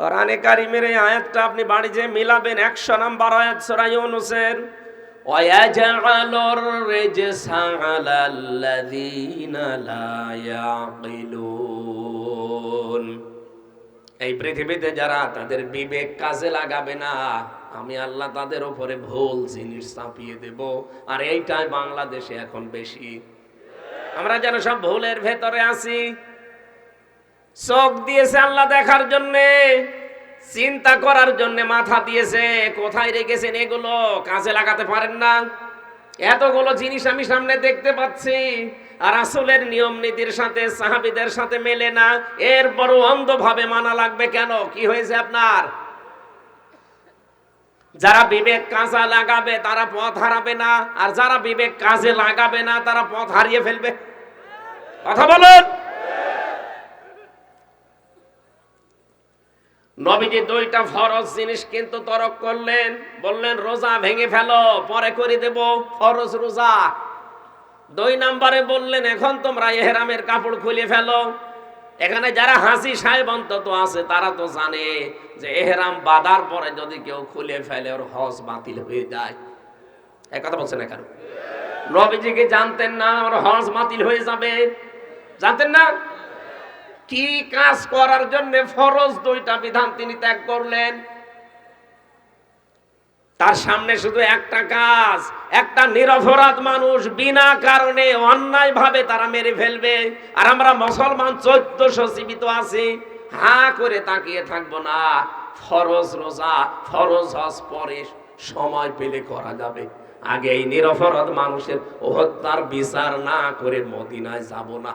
কোরআনে কারীমের এই আয়াতটা আপনি বাড়ি যেয়ে মিলাবেন 100 নম্বর আয়াত সূরা ইউনূসের ওয়ায়াজআলুর রিজসা আলাল্লাযীনা লা ইয়াকিলুন। এই পৃথিবীতে যারা তাদের বিবেক কাজে লাগাবে না, আমি আল্লাহ তাদের উপরে ভুল জিনিস চাপিয়ে দেব। আর এইটাই বাংলাদেশে এখন বেশি। আমরা যেন সব ভুলের ভেতরে আছি। চোখ দিয়েছে আল্লাহ দেখার জন্যে, চিন্তা করার জন্য মাথা দিয়েছে, কোথায় রেখেছেন এগুলো? কাজে লাগাতে পারেন না। এতগুলো জিনিস আমি সামনে দেখতে পাচ্ছি, আর রাসূলের নিয়ম নীতির সাথে সাহাবীদের সাথে মেলে না, এরপরও অন্ধভাবে মানা লাগবে কেন? কি হয়েছে আপনার? যারা বিবেক কাজে লাগাবে তারা পথ হারাবে না, আর যারা বিবেক কাজে লাগাবে না তারা পথ হারিয়ে ফেলবে। কথা বলুন। নবীজি দুইটা ফরজ জিনিস কিন্তু তরক করলেন, বললেন রোজা ভেঙে ফেলো, পরে করে দেব ফরজ রোজা। 2 নম্বরে বললেন এখন তোমরা ইহরামের কাপড় খুলে ফেলো। এখানে যারা হাসি সাহেব অন্তত আছে তারা তো জানে যে ইহরাম বাঁধার পরে যদি কেউ খুলে ফেলে ওর হজ বাতিল হয়ে যায়। এই কথা বলছেন না কেন? নবীজি কি জানতেন না ওর হজ বাতিল হয়ে যাবে? জানতেন না? কি কাজ করার জন্য ফরজ 2টা বিধান তিনি ত্যাগ করলেন? তার সামনে শুধু একটা কাজ, একটা নিরপরাধ মানুষ বিনা কারণে অন্যায় ভাবে তারা মেরে ফেলবে, আর আমরা মুসলমান 1400 জীবিত আছি, হা করে তাকিয়ে থাকবো না। ফরজ রোজা, ফরজ হজ পরে সময় পেলে করা যাবে, আগে এই নিরপরাধ মানুষের হত্যার বিচার না করে মদিনায় যাব না।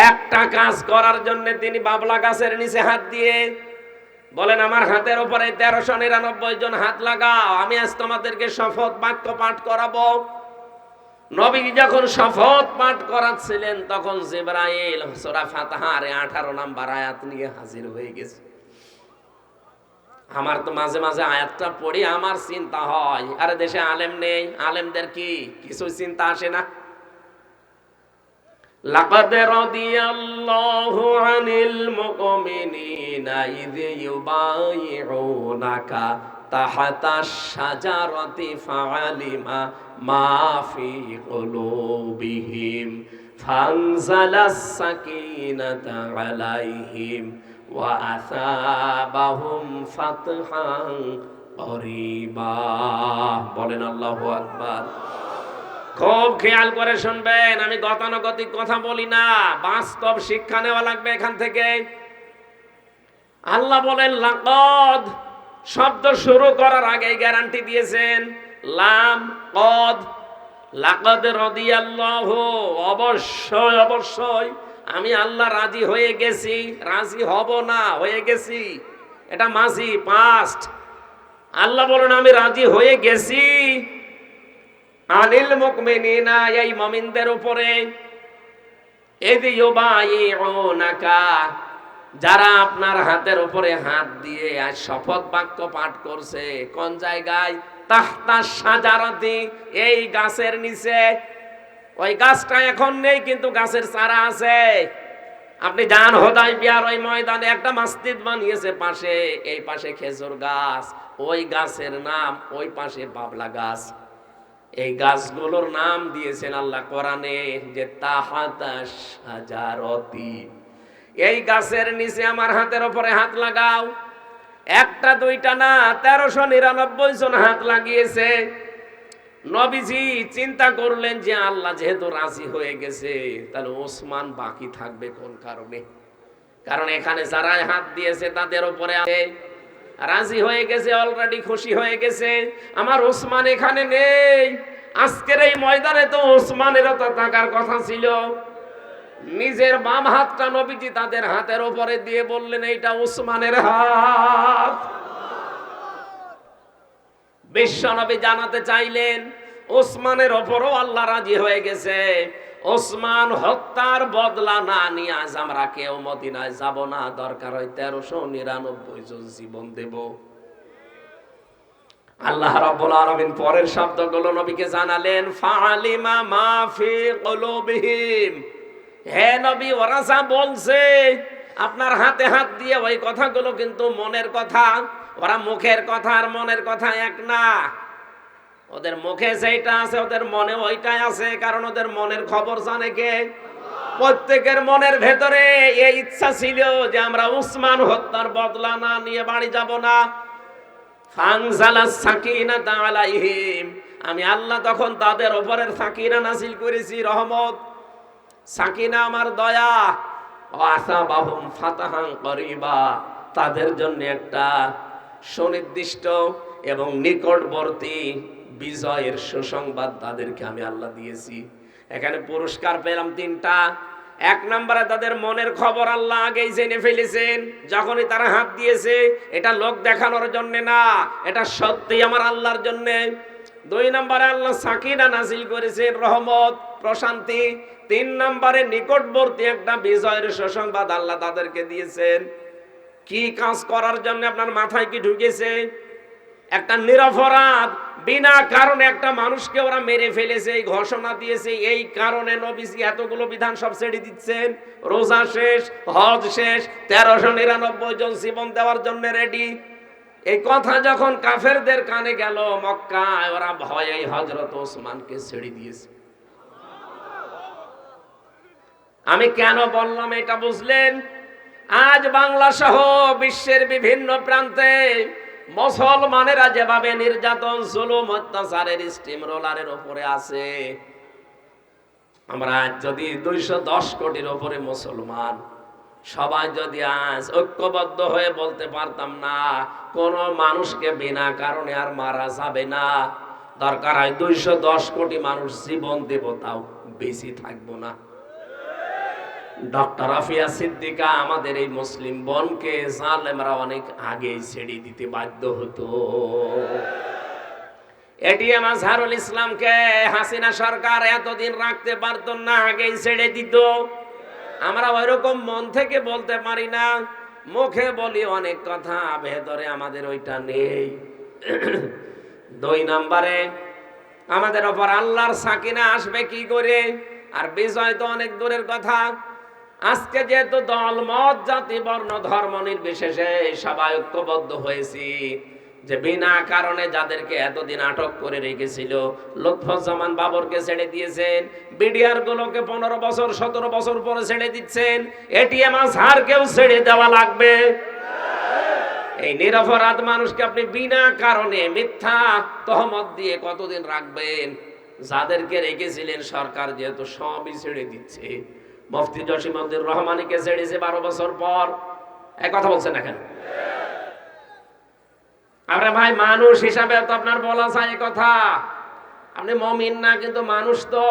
একটা কাজ করার জন্য তিনি বাবলা গাছের নিচে হাত দিয়ে বলেন আমার হাতের উপরে 1399 জন হাত লাগাও, আমি আজ তোমাদেরকে শপথ বাক্য পাঠ করাবো। নবী যখন শপথ পাঠ করাচ্ছিলেন তখন জিবরাইল সূরা ফাতিহার 18 নম্বর আয়াত নিয়ে হাজির হয়ে গেছে। আমার তো মাঝে মাঝে আয়াতটা পড়ি আমার চিন্তা হয়, আরে দেশে আলেম নেই, আলেমদের কি কিছু চিন্তা আসে না? লাকাদ রাদিয়াল্লাহু আনিল মুমিনিনা ইয ইউবাইউনাকা তাহাতাশ শাজারাতি ফাআলিমা মা ফি কুলুবিহিম ফানজালাস সাকিনাতা আলাইহিম ওয়া আসাবাহুম ফাতহান করিবা। বলেন আল্লাহু আকবার। খুব খেয়াল করে শুনবেন, আমি গতানুগতিক কথা বলি না, বাস্তব শিক্ষা নেওয়া লাগবে এখান থেকে। আল্লাহ বলেন লাকাদ, শব্দ শুরু করার আগে গ্যারান্টি দিয়েছেন লাম কদ। লাকাদ রাদিয়াল্লাহু, অবশ্যই অবশ্যই আমি আল্লাহ রাজি হয়ে গেছি, রাজি হব না, হয়ে গেছি, এটা মাঝি পাস্ট। আল্লাহ বলেন আমি রাজি হয়ে গেছি আনিল মুমিনিনা, এই মুমিনদের উপরে, ইয ইউবাইউনাকা, যারা আপনার হাতের উপরে হাত দিয়ে আজ শপথ বাক্য পাঠ করছে। কোন জায়গায়? তাহতা শাজারাতি, এই গাছের নিচে। ওই গাছটা এখন নেই কিন্তু গাছের চারা আছে। আপনি যান হুদায়বিয়ার ওই ময়দানে একটা মসজিদ বানিয়েছে পাশে, এই পাশে খেজুর গাছ, ওই গাছের নাম ওই পাশে বাবলা গাছ। এই গাছগুলোর নাম দিয়েছেন আল্লাহ কোরআনে যে তাহাতা শাজারতি, এই গাছের নিচে আমার হাতের উপরে হাত লাগাও। একটা দুইটা না, 1399 জন হাত লাগিয়েছে। নবীজি চিন্তা করলেন যে আল্লাহ যেহেতু রাজি হয়ে গেছে, তাহলে ওসমান বাকি থাকবে কোন কারণে? কারণ এখানে যারা হাত দিয়েছে তাদের উপরে রাজি হয়ে গেছে, অলরেডি খুশি হয়ে গেছে। আমার ওসমান এখানে নেই। আজকের এই ময়দানে তো ওসমানেরও তো থাকার কথা ছিল। নিজের বাম হাতটা নবীজি তাদের হাতের উপরে দিয়ে বললেন এইটা ওসমানের হাত। বিশ্বনবী জানাতে চাইলেন ওসমানের ওপরও আল্লাহ রাজি হয়ে গেছে। ওসমান হত্যার বদলা না নিয়ে আজ আমরা কেউ মদিনায় যাব না, দরকার হয় 1399 জন জীবন দেব। আল্লাহ রাব্বুল আলামিন পরের শব্দগুলো নবীকে জানালেন, ফাআলিমা মা ফি কুলুবিহিম, হে নবী ওরা যা বলছে আপনার হাতে হাত দিয়ে ওই কথাগুলো কিন্তু মনের কথা। ওরা মুখের কথা আর মনের কথা এক না। ওদের মুখে যেটা আছে ওদের মনে ওইটাই আছে, কারণ ওদের মনের খবর জানে কে? প্রত্যেকের মনের ভেতরে এই ইচ্ছা ছিল যে আমরা উসমান হত্যার বদলা না নিয়ে বাড়ি যাব না। ফানজালাস সাকিনাতা আলাইহিম, আমি আল্লাহ তখন তাদের উপরের সাকিনা নাযিল করেছি, রহমত। সাকিনা আমার দয়া। ওয়াসাবাহুম ফাতাহান করিবা, তাদের জন্য একটা সুনির্দিষ্ট এবং নিকটবর্তী বিজয়ের সুসংবাদ তাদেরকে আমি আল্লাহ দিয়েছি। এখানে পুরস্কার পেলাম তিনটা। এক নম্বরে তাদের মনের খবর আল্লাহ আগেই জেনে ফেলেছেন যখনই তারা হাত দিয়েছে। এটা লোক দেখানোর জন্য না, এটা সত্যি আমার আল্লাহর জন্য। দুই নম্বরে আল্লাহ সাকিনা নাযিল করেছেন, রহমত, প্রশান্তি। তিন নম্বরে নিকটবর্তী একটা বিজয়ের সুসংবাদ আল্লাহ তাদেরকে দিয়েছেন। কি কাজ করার জন্য আপনার মাথায় কি ঢুকেছে? একটা নিরপরাধ বিনা কারণে একটা মানুষকে ওরা মেরে ফেলেছে, এই ঘোষণা দিয়েছে। এই কারণে নবীজি এতগুলো বিধান সব ছেড়ে দিচ্ছেন। রোজা শেষ, হজ শেষ, 1399 জন জীবন দেওয়ার জন্য রেডি। এই কথা যখন কাফেরদের কানে গেল মক্কায়, ওরা ভয়ে হযরত ওসমানকে ছেড়ে দিয়েছে। আমি কেন বললাম এটা বুঝলেন? আজ বাংলা সহ বিশ্বের বিভিন্ন প্রান্তে মুসলমানেরা যেভাবে নির্যাতন, জুলুম, অত্যাচারের স্টিম রোলারের উপরে আছে, আমরা যদি 210 কোটির উপরে মুসলমান সবাই যদি আজ ঐক্যবদ্ধ হয়ে বলতে পারতাম না কোন মানুষকে বিনা কারণে আর মারা যাবে না, দরকার হয় 210 কোটি মানুষ জীবন দেব, তাও বেশি থাকবো না। ডক্টর আফিয়া সিদ্দিকা আমাদের এই মুসলিম বোনকে জালেমরা অনেক আগেই ছেড়ে দিতে বাধ্য হতো। এটিএম আজহারুল ইসলামকে হাসিনা সরকার এতদিন রাখতে পারত না, আগেই ছেড়ে দিত। আমরা ওইরকম মন থেকে বলতে পারি না, মুখে বলি অনেক কথা, ভেতরে আমাদের ওইটা নেই। দুই নম্বরে আমাদের ওপর আল্লাহর সাকিনা আসবে কি করে? আর বিজয় তো অনেক দূরের কথা। আজকে যেহেতু দল, মত, জাতি, বর্ণ, ধর্ম নির্বিশেষে সবাই ঐক্যবদ্ধ হয়েছি যে বিনা কারণে যাদেরকে এতদিন আটক করে রেখেছিল, লুৎফুজ্জামান বাবরকে ছেড়ে দিয়েছেন, বিডিআর গুলোকে 15 বছর 17 বছর পরে ছেড়ে দিচ্ছেন, এটিএম আজহারকেও ছেড়ে দেওয়া লাগবে। এই নিরপরাধ মানুষকে আপনি বিনা কারণে মিথ্যা তহমত দিয়ে কতদিন রাখবেন? যাদেরকে রেখেছিলেন সরকার যেহেতু সবই ছেড়ে দিচ্ছে। মুফতি জসিমউদ্দিন রহমানীকে ছেড়েছে 12 বছর পর। এক কথা বলছেন না কেন? আরে ভাই, মানুষ হিসাবে তো আপনার বলা যায় এই কথা। আপনি মুমিন না, কিন্তু মানুষ তো।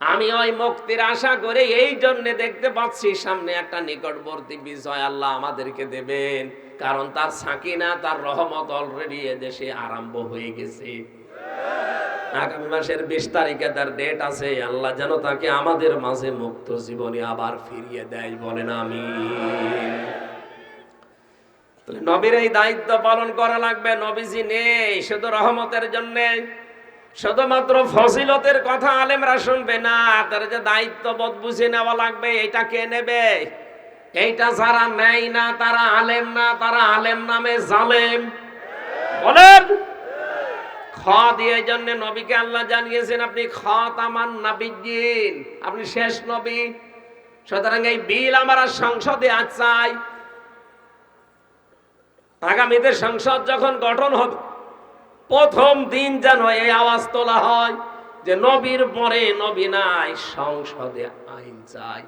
আমি ওই মুক্তির আশা করে এই জন্য দেখতে পাচ্ছি সামনে একটা নিকটবর্তী বিজয় আল্লাহ আমাদেরকে দেবেন, কারণ তার সাকিনা, তার রহমত অলরেডি এদেশে আরম্ভ হয়ে গেছে। আগামী মাসের 20 তারিখে তার ডেট আছে। আল্লাহ যেন তাকে আমাদের মাঝে মুক্ত জীবনে আবার ফিরিয়ে দেয়, বলেন আমিন। নবীর এই দায়িত্ব পালন করা লাগবে। নবীজি নেই শুধু রহমতের জন্য, শুধুমাত্র ফজিলতের কথা আলেমরা শুনবে না, তার যে দায়িত্ববোধ বুঝে নেওয়া লাগবে। এটা কে নেবে? এইটা যারা নেয় না তারা আলেম না, তারা আলেম নামে জালেম। বলেন খ দিয়ে জন্য নবীকে আল্লাহ জানিয়েছেন আপনি খাতামান নাবিয়্যিন, আপনি শেষ নবী। সুতরাং এই বিল আমরা সংসদে আজ চাই। আগামীতে সংসদ যখন গঠন হবে, প্রথম দিন যেন এই আওয়াজ তোলা হয় যে নবীর পরে নবী নাই, সংসদে আইন চাই।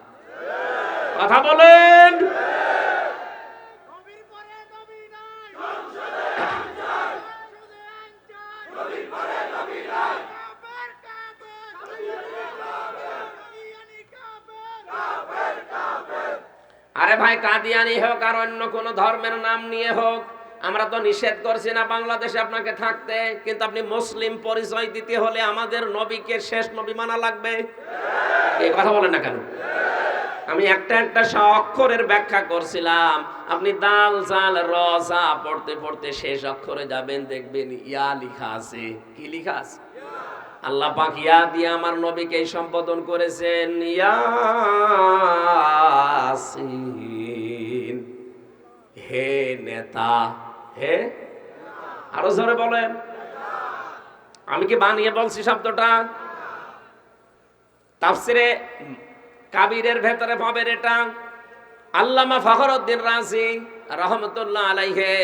কথা বলেন। আরে ভাই, কাদিয়ানি হোক আর অন্য কোন ধর্মের নাম নিয়ে হোক, আমরা তো নিষেধ করছি না বাংলাদেশে আপনাকে থাকতে, কিন্তু আপনি মুসলিম পরিচয় দিতে হলে আমাদের নবীকে শেষ নবী মানা লাগবে। এই কথা বলেন না কেন? আমি একটা একটা অক্ষরের ব্যাখ্যা করছিলাম। আপনি দাল জাল র জা পড়তে পড়তে শেষ অক্ষরে যাবেন, দেখবেন ইয়া লেখা আছে। কি লেখা আছে? আল্লাহ পাক ইয়া দিয়ে আমার নবীকে সম্বোধন করেছেন, ইয়াসিন, হে নেতা। হে, আরো জোরে বলেন। আমি কি বানিয়ে বলছি শব্দটা? তাফসিরে কাবিরের ভেতরে পাবেন এটা। আল্লামা ফখরুদ্দিন রাজি রহমতুল্লাহ আলাইহি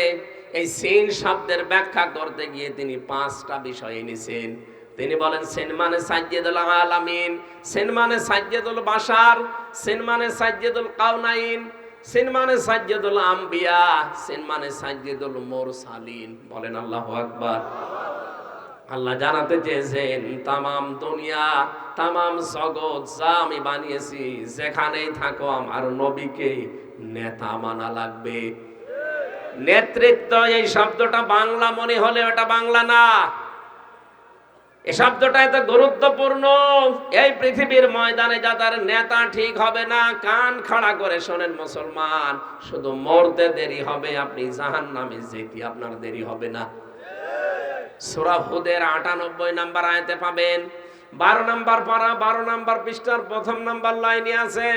এই সিন শব্দের ব্যাখ্যা করতে গিয়ে তিনি 5টা বিষয় এনেছেন। তিনি বলেন, সিন মানে সাইয়্যিদুল আলামিন, সিন মানে সাইয়্যিদুল বাশার, সিন মানে সাইয়্যিদুল কাউনাইন, সিন মানে সাইয়্যিদুল আম্বিয়া, সিন মানে সাইয়্যিদুল মুরসালিন। বলেন আল্লাহু আকবার। আল্লাহ জানাতে চেয়েছেন তামাম দুনিয়া, তামাম জগৎ যা আমি বানিয়েছি, যেখানেই থাকো আমার নবীকে নেতা মানা লাগবে। নেতৃত্ব এই শব্দটা বাংলা মনে হলে এটা বাংলা না। এই শব্দটা এত গুরুত্বপূর্ণ। এই পৃথিবীর ময়দানে যাদের নেতা ঠিক হবে না, কান খাড়া করে শোনেন মুসলমান, শুধু মরতে দেরি হবে, আপনি জাহান্নামে যেতে আপনার দেরি হবে না। সূরা হুদের 98 নম্বর আয়াতে পাবেন। 12 নম্বর পারা 12 নম্বর পৃষ্ঠার 1ম নম্বর লাইনে আছে,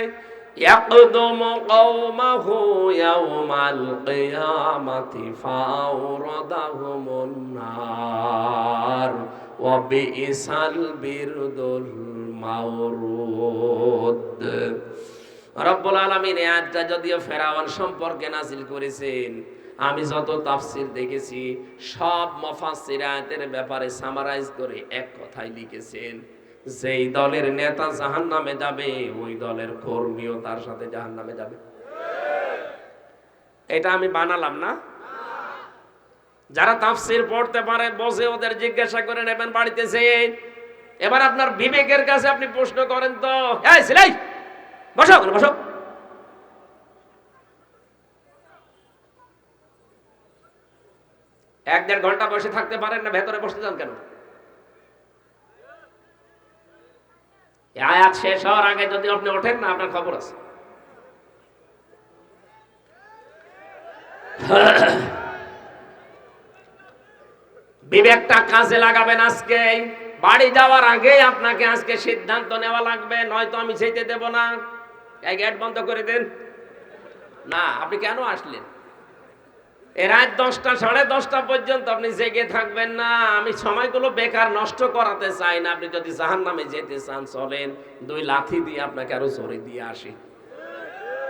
ইয়াকদুমু কওমাহু ইয়াওমাল কিয়ামাতি ফাওরাদাহুমুন নার ওয়া বিইসাল বিরদুল মাওরুদ। রব্বুল আলামিন এই আয়াতটা যদিও ফেরাউন সম্পর্কে নাযিল করেছেন, আমি যত তাফসির দেখেছি সব মুফাসসির আয়াতের ব্যাপারে সামারাইজ করে এক কথাই লিখেছেন, যেই দলের নেতা জাহান্নামে যাবে ওই দলের কর্মীও তার সাথে জাহান্নামে যাবে। এটা আমি বানালাম না। যারা তাফসির পড়তে পারে বসে ওদের জিজ্ঞাসা করে নেবেন বাড়িতে যেয়ে। এবার আপনার বিবেকের কাছে আপনি প্রশ্ন করেন তো, এই সিলাই বসো, বসো। 1-1.5 ঘন্টা বসে থাকতে পারেন না, ভেতরে বসতে যান কেন? আয়াত শেষ হওয়ার আগে যদি আপনি ওঠেন না, আপনার খবর আছে। বিবেকটা কাজে লাগাবেন আজকে। বাড়ি যাওয়ার আগে আপনাকে আজকে সিদ্ধান্ত নেওয়া লাগবে, নয়তো আমি যেতে দেব না। এই গেট বন্ধ করে দেন। না, আপনি কেন আসলেন? রাত 10টা 10:30 পর্যন্ত আপনি জেগে থাকবেন না। আমি সময়গুলো বেকার নষ্ট করাতে চাই না। আপনি যদি জাহান্নামে যেতে চান চলেন, 2 লাথি দিয়ে আপনাকে আরো জোরে দিয়ে আসি,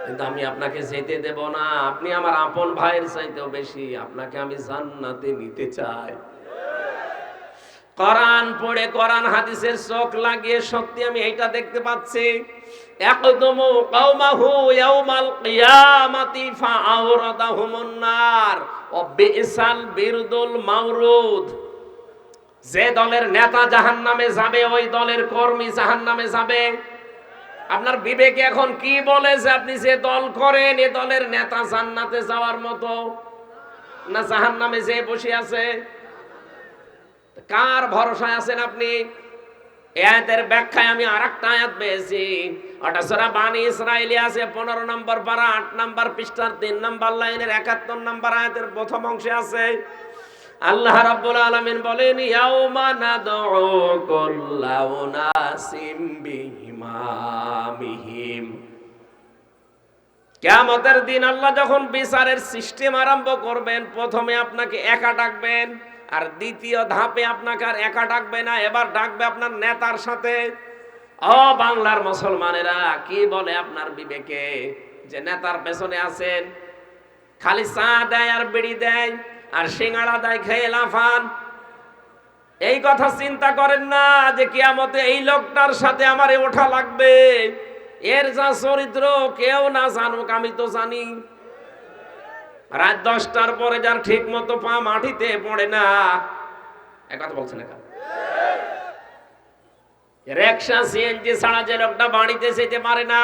কিন্তু আমি আপনাকে যেতে দেব না। আপনি আমার আপন ভাইয়ের চাইতেও বেশি, আপনাকে আমি জান্নাতে নিতে চাই। কোরআন পড়ে কোরআন হাদিসের চোখ লাগিয়ে সত্যি আমি এইটা দেখতে পাচ্ছি। ইয়াকদুমু কওমাহু ইয়াওমাল কিয়ামাতি ফাআওরাদাহুমুন নার ওয়া বিইসাল বিরদুল মাওরুদ। যে দলের নেতা জাহান্নামে যাবে ওই দলের কর্মী জাহান্নামে যাবে। আপনার বিবেকে এখন কি বলে যে আপনি যে দল করেন এ দলের নেতা জান্নাতে যাওয়ার মতো না জাহান্নামে যে বসে আছে? কার ভরসায় আছেন আপনি? আয়াতের ব্যাখ্যায় আমি আরেকটা আয়াত পেয়েছি, ওটা সূরা বানি ইসরাঈল আছে 15 নম্বর পারা 8 নম্বর পৃষ্ঠার 3 নম্বর লাইনের 71 নম্বর আয়াতের প্রথম অংশে আছে। আল্লাহ রাব্বুল আলামিন বলেন, ইয়াউমা নাদউ কুল্লা উনাসিম বিইমামিহিম। কিয়ামতের দিন আল্লাহ যখন বিচারের সিস্টেম আরম্ভ করবেন, প্রথমে আপনাকে একা ডাকবেন, আর দ্বিতীয় ধাপে আপনাকে আর একা ডাকবে না, এবার ডাকবে আপনার নেতার সাথে। ও বাংলার মুসলমানেরা, কি বলে আপনার বিবেকে যে নেতার পেছনে আছেন, খালি চা দেয় আর বিড়ি দেয় আর সিঙ্গাড়া দেয় খেয়ে লাফান? এই কথা চিন্তা করেন না যে কিয়ামতে এই লোকটার সাথে আমারে ওঠা লাগবে। এর যা চরিত্র কেউ না জানুক, আমি তো জানি। রাত 10টার পরে যার ঠিক মতো পা মাটিতে পড়ে না, একথা বলছেন না? রিকশা সিএনজি ছাড়া যে লোকটা বাড়িতে যেতে পারে না,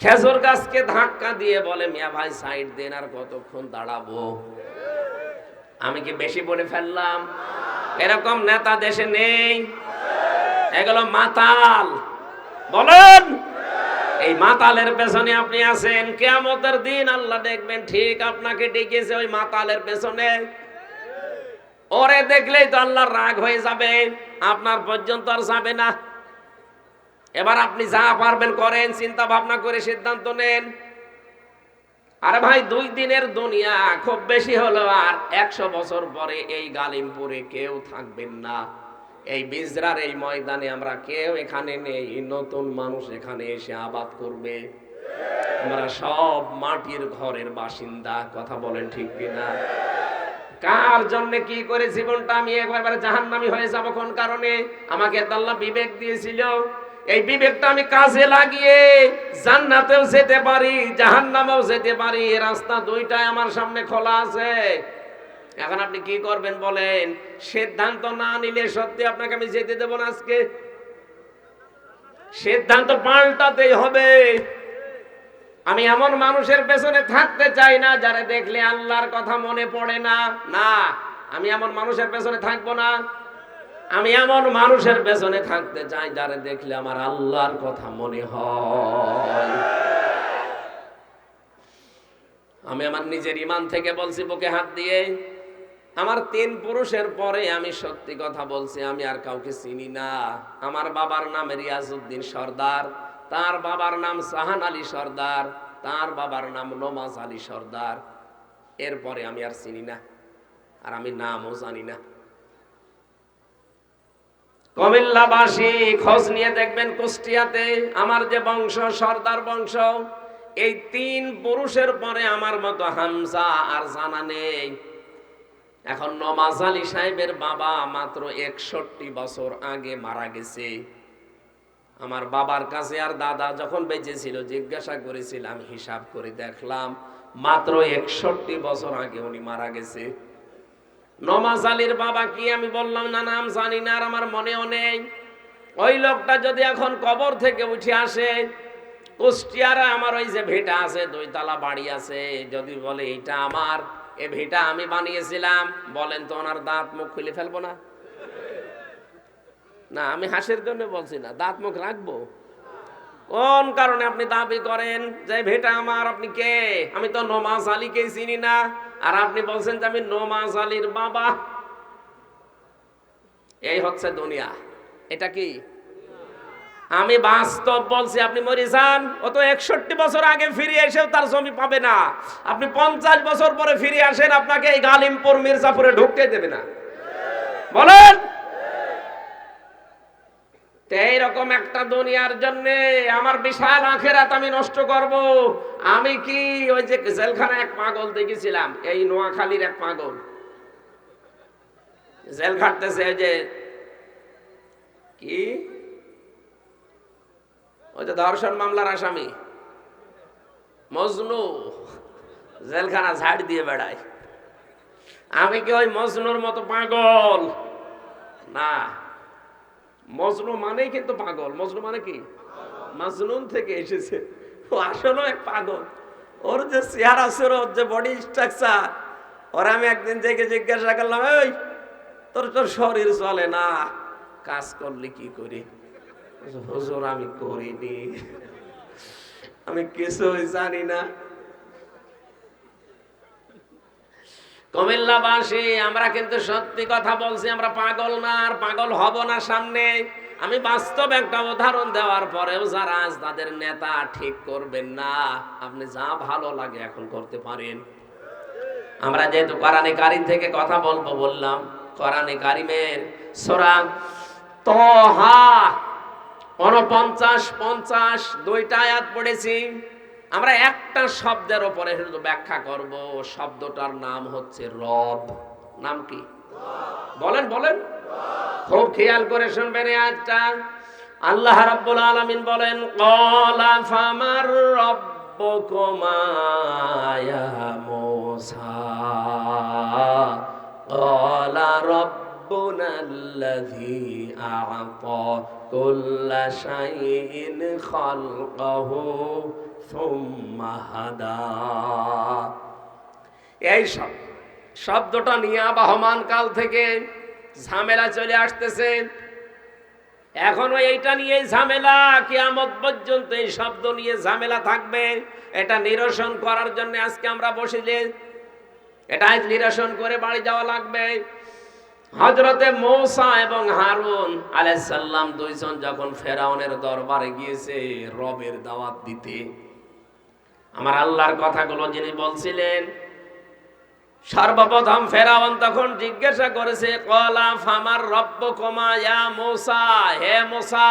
খেজুর গাছকে ধাক্কা দিয়ে বলে, মিয়া ভাই সাইড দেন, আর কতক্ষণ দাঁড়াবো? আমি কি বেশি বলে ফেললাম? এরকম নেতা দেশে নেই, এগুলো মাতাল। বলেন, এই মাতালের পেছনে আপনি আছেন। কিয়ামতের দিন আল্লাহ দেখবেন ঠিক আপনাকে ডেকেছে ওই মাতালের পেছনে। ওরে দেখলেই তো আল্লাহর রাগ হয়ে যাবে, আপনার পর্যন্ত আর যাবে না। এবার আপনি যা পারবেন করেন, চিন্তা ভাবনা করে সিদ্ধান্ত নেন। আরে ভাই, 2 দিনের দুনিয়া, খুব বেশি হলো আর 100 বছর পরে এই গালিমপুরে কেউ থাকবেন না। এই বিজরার এই ময়দানে আমরা কেউ এখানে নেই, নতুন মানুষ এখানে এসে আবাদ করবে। আমরা সব মাটির ঘরের বাসিন্দা। কথা বলেন ঠিক কিনা? কার জন্য কি করে জীবনটা আমি একবারে জাহান্নামী হয়ে যাব? কোন কারণে? আমাকে আল্লাহ বিবেক দিয়েছিল, এই বিবেকটা আমি কাজে লাগিয়ে জান্নাতেও যেতে পারি, জাহান্নামেও যেতে পারি। এই রাস্তা দুইটাই আমার সামনে খোলা আছে। এখন আপনি কি করবেন বলেন? সিদ্ধান্ত না নিলে সত্যি আপনাকে আমি যেতে দেব না। আজকে সিদ্ধান্ত পাল্টাতেই হবে। আমি এমন মানুষের পেছনে থাকতে চাই না যারা দেখলে আল্লাহর কথা মনে পড়ে না। না, আমি এমন মানুষের পেছনে থাকবো না। আমি এমন মানুষের পেছনে থাকতে চাই যারা দেখলে আমার আল্লাহর কথা মনে হয়। আমি আমার নিজের ঈমান থেকে বলছি, বুকে হাত দিয়ে, আমার 3 পুরুষের পরে আমি সত্যি কথা বলছি, আমি আর কাউকে চিনি না। আমার বাবার নাম রিয়াজউদ্দিন সর্দার, তার বাবার নাম সাহান আলী সর্দার, তার বাবার নাম নমাজ আলী সর্দার। এরপরে আমি আর চিনি না, আর আমি নামও জানি না। কুমিল্লাবাসী খোঁজ নিয়ে দেখবেন, কুষ্টিয়াতে আমার যে বংশ, সর্দার বংশ, এই 3 পুরুষের পরে আমার মতো হামজা আর জানা নেই। এখন নমাজ আলী সাহেবের বাবা মাত্র 61 বছর আগে মারা গেছে। আমার বাবার কাছে আর দাদা যখন বেঁচে ছিল জিজ্ঞাসা করেছিলাম, হিসাব করে দেখলাম মাত্র 61 বছর আগে উনি মারা গেছে। নমাজ আলীর বাবা কি আমি বললাম না, নাম জানি না, আর আমার মনেও নেই। ওই লোকটা যদি এখন কবর থেকে উঠে আসে, কুষ্টিয়ারে আমার ওই যে ভিটা আছে, 2 তলা বাড়ি আছে, যদি বলে এটা আমার, এ ভিটা আমি বানিয়েছিলাম, বলেন তো ওনার দাঁত মুখ খুলে ফেলবো না? না, আমি হাসির জন্য বলছি না, দাঁত মুখ রাখবো। কোন কারণে আপনি দাবি করেন যে ভিটা আমার? আপনি কে? আমি তো নমাজ আলীকে চিনি না, আর আপনি বলছেন যে আমি নমাজ আলীর বাবা। এই হচ্ছে দুনিয়া। এটা কি? আমি বাস্তব বলছি। আপনি মরে যান, ও তো 61 বছর আগে ফিরে এসেও তার জমি পাবে না। আপনি 50 বছর পরে ফিরে আসেন, আপনাকে এই গালিমপুর মির্জাপুরে ঢুকতে দেবে না। বলেন, এইরকম একটা দুনিয়ার জন্য আমার বিশাল আখেরাত আমি নষ্ট করব? আমি কি ওই যে জেলখানায় এক পাগল দেখেছিলাম, এই নোয়াখালীর এক পাগল জেল খাটতেছে, ওই যে কি, ওই যে ধর্ষণ মামলার আসামি মজনু, জেলখানা ঝাড় দিয়ে বেড়ায়। আমি কি ওই মজনুর মতো পাগল? না, মজনু মানেই কিন্তু পাগল। মজনু মানে কি? মাজনুন থেকে এসেছে। ও আসলে এক পাগল। ওর যে চেহারা আছে, ওর যে বডি স্ট্রাকচার, ওর আমি একদিন থেকে জিজ্ঞাসা করলাম, এই তোর তো শরীর চলে না, কাজ করলে কি করি? হুজুর আমি করিনি, আমি কিছুই জানি না। কুমিল্লাবাসী, আমরা কিন্তু সত্যি কথা বলছি, আমরা পাগল না, আর পাগল হব না সামনে। আমি বাস্তব একটা উদাহরণ দেওয়ার পরেও যারা আজ তাদের নেতা ঠিক করবেন না, আপনি যা ভালো লাগে এখন করতে পারেন। আমরা যেহেতু কোরআনে কারীম থেকে কথা বলবো বললাম, কোরআনে কারীমের সূরা তাহা 49-50 2টা আয়াত পড়েছি। আমরা একটা শব্দের উপরে শুধু ব্যাখ্যা করব। শব্দটার নাম হচ্ছে রব। নাম কি? বলেন বলেন, খুব খেয়াল করে শুনবেন এই আয়াতটা। আল্লাহ রাব্বুল আলামিন বলেন, ক্বালা ফামার রাব্বুকুমা ইয়া মূসা, ক্বালা রাব্বুনাল্লাযী আ'তা কুল্লা শাইইন খালকাহু সুম্মা হাদা। এই শব্দটা নিয়ে আবহমান কাল থেকে ঝামেলা চলে আসতেছে। এখনো এইটা নিয়ে ঝামেলা, কিয়ামত পর্যন্ত এই শব্দ নিয়ে ঝামেলা থাকবে। এটা নিরসন করার জন্য আজকে আমরা বসেছি। এটা আজ নিরসন করে বাড়ি যাওয়া লাগবে। হযরতে মূসা এবং হারুন আলাইহিস সালাম দুইজন যখন ফেরাউনের দরবারে গিয়েছে রবের দাওয়াত দিতে, আমার আল্লাহর কথাগুলো যিনি বলছিলেন, সর্বপ্রথম ফেরাউন তখন জিজ্ঞাসা করেছে, ক্বালা ফামার রব্বুকুমা ইয়া মূসা, হে মূসা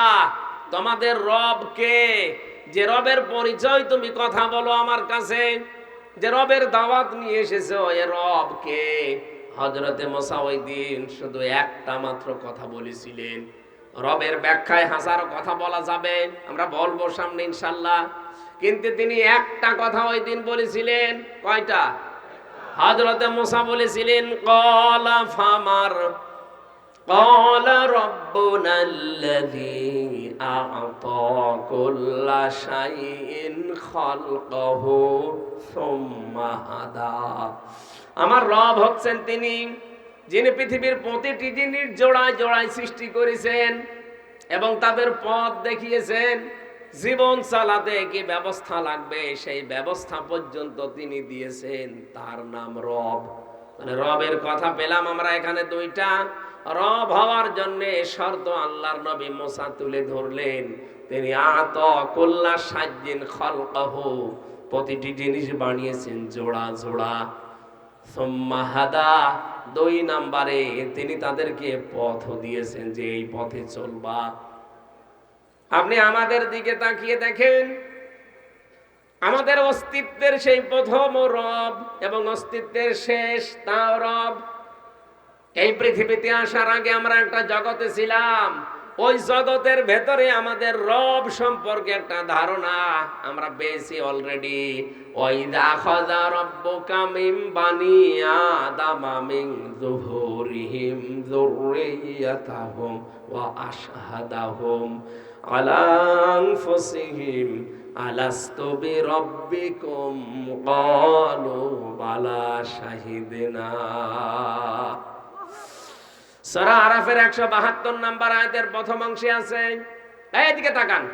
তোমাদের রব কে? যে রবের পরিচয় তুমি কথা বলো আমার কাছে, যে রবের দাওয়াত নিয়ে এসেছো, এ রব কে? হযরতে মূসা ওই দিন শুধু একটা মাত্র কথা বলেছিলেন। রবের ব্যাখ্যায় হাজারো কথা বলা যাবে, আমরা বলবো সামনে ইনশাআল্লাহ, কিন্তু তিনি একটা কথা ওই দিন বলেছিলেন। কয়টা? হযরতে মূসা বলেছিলেন, ক্বালা ফামার, ক্বালা রাব্বুনাল্লাযী আ'তা কুল্লা শাইইন খালকাহু সুম্মা হাদা। আমার রব হচ্ছেন তিনি, যিনি পৃথিবীর প্রতিটি জিনিস জোড়ায় জোড়ায় সৃষ্টি করেছেন এবং তাদের পথ দেখিয়েছেন। জীবন চালাতে কি ব্যবস্থা লাগবে সেই ব্যবস্থা পর্যন্ত তিনি দিয়েছেন, তার নাম রব। মানে রবের কথা পেলাম আমরা এখানে দুইটা। রব হওয়ার জন্য শর্ত আল্লাহর নবী মূসা তুলে ধরলেন, তিনি আ'তা কুল্লা শাইইন খালকাহু, প্রতিটি জিনিস বানিয়েছেন জোড়া জোড়া। সুম্মা হাদা, দুই নম্বরে তিনি তাদেরকে পথ দিয়েছেন যে এই পথে চলবা। আপনি আমাদের দিকে তাকিয়ে দেখেন, আমাদের অস্তিত্বের সেই প্রথম রব এবং অস্তিত্বের শেষ তাও রব। এই পৃথিবীতে আসার আগে আমরা একটা জগতে ছিলাম, ওই জগতের ভেতরে আমাদের রব সম্পর্কে একটা ধারণা আমরা পেয়েছি অলরেডি। ওয়াইদা আখাযা রাব্বুকা মিন বানি আদামা মিন যুহুরিহিম যুররিয়াতাহুম ওয়া আশহাদাহুম আলা আনফুসিহিম আলাস্তু বিরাব্বিকুম ক্বালু বালা শাহিদনা। সূরা আরাফের 172 নম্বর আয়াতের প্রথম অংশে আছে, এইদিকে তাকান।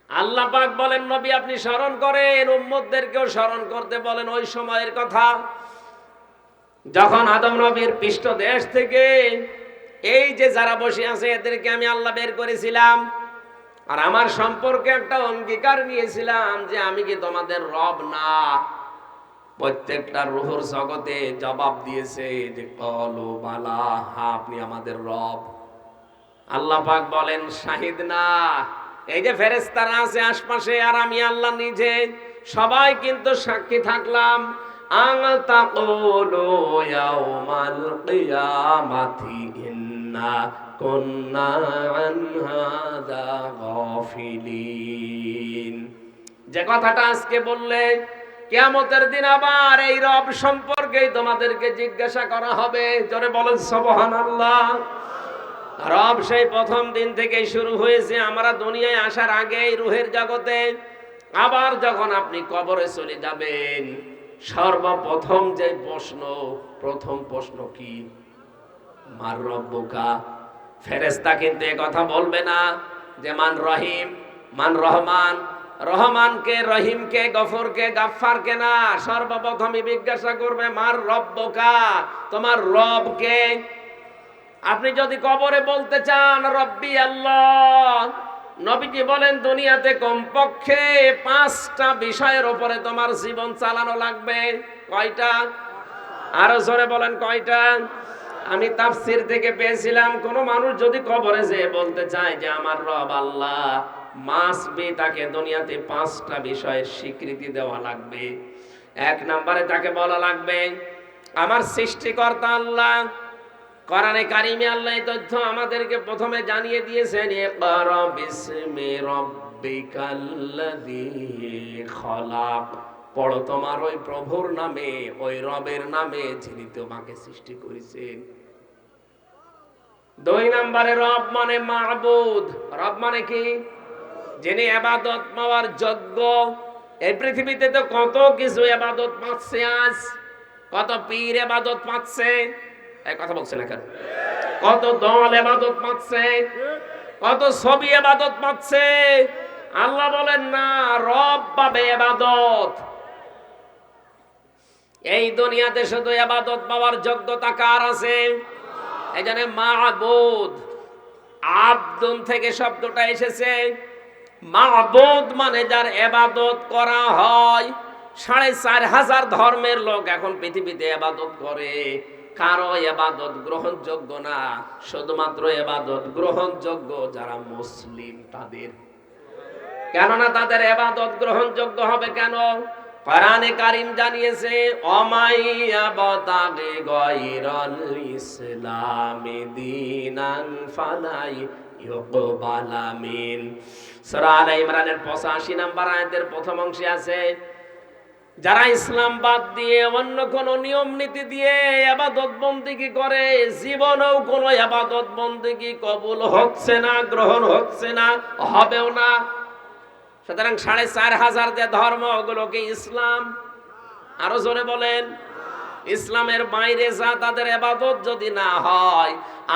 আল্লাহ পাক বলেন, নবী আপনি স্মরণ করেন, উম্মতদেরকেও স্মরণ করতে বলেন ওই সময়ের কথা, যখন আদম নবীর পৃষ্ঠদেশ থেকে এই যে যারা বসে আছে এদেরকে আমি আল্লাহ বের করেছিলাম, আর আমার সম্পর্কে একটা অঙ্গীকার নিয়েছিলাম যে আমি কি তোমাদের রব না? প্রত্যেকটা রূহের জগতে জবাব দিয়েছে যে ক্বালু বালা, হ্যাঁ আপনি আমাদের রব। আল্লাহ পাক বলেন শাহিদ না, এই যে ফেরেশতারা আছে আশপাশে আর আমি আল্লাহ নিজে সবাই কিন্তু সাক্ষী থাকলাম। আন তাকুলু ইয়াউমাল কিয়ামাতি ইন্না কুন্না আন হাযা গাফিলিন, যে কথাটা আজকে বললে কিয়ামতের দিন আবার এই রব সম্পর্কে তোমাদেরকে জিজ্ঞাসা করা হবে। জোরে বলেন সুবহানাল্লাহ। রব সেই প্রথম দিন থেকেই শুরু হয়েছে, আমরা দুনিয়ায় আসার আগেই রূহের জগতে। আবার যখন আপনি কবরে চলে যাবেন, সর্বপ্রথম যে প্রথম প্রশ্ন কি? মার রব্বুকা। ফেরেশতা কিন্তু এ কথা বলবে না যে মান রহিম, মান রহমান। রহমানকে, রহিমকে, গফরকে, গাফফারকে না, সর্বপ্রথমই জিজ্ঞাসা করবে মার রব্বুকা, তোমার রব কে? আপনি যদি কবরে বলতে চান রব্বি আল্লাহ, নবীজি বলেন দুনিয়াতে কমপক্ষে 5টা বিষয়ের উপরে তোমার জীবন চালানো লাগবে। কয়টা? আরো জোরে বলেন কয়টা? আমি তাফসীর থেকে পেয়েছিলাম, কোন মানুষ যদি কবরে যেয়ে বলতে চায় যে আমার রব আল্লাহ, মাস্ট বি তাকে দুনিয়াতে 5টা বিষয়ের স্বীকৃতি দেওয়া লাগবে। 1 নম্বরে তাকে বলা লাগবে আমার সৃষ্টিকর্তা আল্লাহ। কোরআনে কারিমে আল্লাহ এই তথ্য আমাদেরকে প্রথমে জানিয়ে দিয়েছেন, ইকরা বিসমি রাব্বিকাল্লাযী খলাক, পড়ো তোমার ওই প্রভুর নামে, ওই রবের নামে যিনি তোমাকে সৃষ্টি করেছেন। 2 নম্বরে রব মানে মাবুদ। রব মানে কি? যিনি ইবাদত পাওয়ার যোগ্য। এই পৃথিবীতে তো কত কিছু ইবাদত পাচ্ছে, আজ কত পীর ইবাদত পাচ্ছে, এই কথা বলছেন না কেন? কত দল ইবাদত পাচ্ছে, কত ছবি ইবাদত পাচ্ছে। আল্লাহ বলেন না, রব পাবে ইবাদত। এই দুনিয়াতে শুধু ইবাদত পাওয়ার যোগ্যতা কার আছে? এই জন্য মা'বুদ, আব্দুন থেকে শব্দটা এসেছে। মা'বুদ মানে যার ইবাদত করা হয়। 4,500 ধর্মের লোক এখন পৃথিবীতে ইবাদত করে, কারো ইবাদত গ্রহণযোগ্য না। শুধুমাত্র ইবাদত গ্রহণযোগ্য যারা মুসলিম তাদের। কেননা তাদের ইবাদত গ্রহণযোগ্য হবে কেন? কোরআনে কারীম জানিয়েছে, অমাইয়াবতাগি গায়রাল ইসলামি দীনান ফালাই ইউকবালা মিন। সূরা আলে ইমরানের 85 নম্বর আয়াতের প্রথম অংশে আছে, যারা ইসলাম বাদ দিয়ে অন্য কোন নিয়ম নীতি দিয়ে ইবাদত বন্দেগী করে, জীবনেও কোন ইবাদত বন্দেগী কবুল হচ্ছে না, গ্রহণ হচ্ছে না, হবেও না। সুতরাং 4,500 যে ধর্ম, ওগুলোকে ইসলাম? আরো জোরে বলেন। ইসলামের বাইরে যা তাদের ইবাদত যদি না হয়,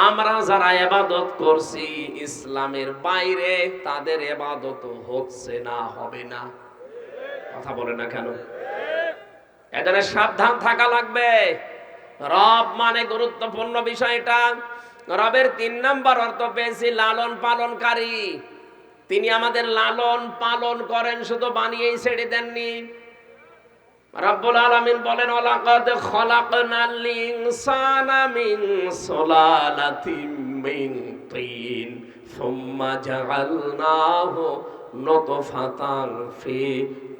আমরা যারা ইবাদত করছি ইসলামের বাইরে, তাদের ইবাদত হচ্ছে না, হবে না। কথা বলে না কেন? এজন্য সাবধান থাকা লাগবে। রব মানে গুরুত্বপূর্ণ বিষয়টা। রবের 3 নম্বর অর্থ পেয়েছি লালন পালনকারী। তিনি আমাদের লালন পালন করেন, শুধু বানিয়েই ছেড়ে দেননি। রব্বুল আলামিন বলেন, ওয়ালাকাদ খলাকনাল ইনসানা মিন সুলালাতিন মিন তিন সুম্মা জাআলনাহু নুতফাতান ফি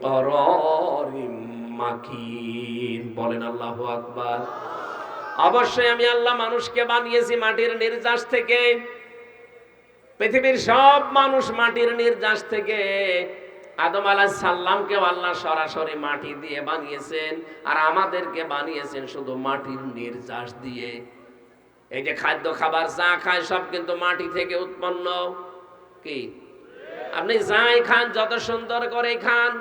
করারিম মাকিন। বলেন আল্লাহু আকবার। অবশ্যই আমি আল্লাহ মানুষকে বানিয়েছি মাটির নির্যাস থেকে। পৃথিবীর সব মানুষ মাটির নির্যাস থেকে। আদম আলাইহিস সালামকেও আল্লাহ সরাসরি মাটি দিয়ে বানিয়েছেন, আর আমাদেরকে বানিয়েছেন শুধু মাটির নির্যাস দিয়ে। এই যে খাদ্য খাবার যা খায় সব কিন্তু মাটি থেকে উৎপন্ন। কি আপনি যাই খান, যত সুন্দর করে খান,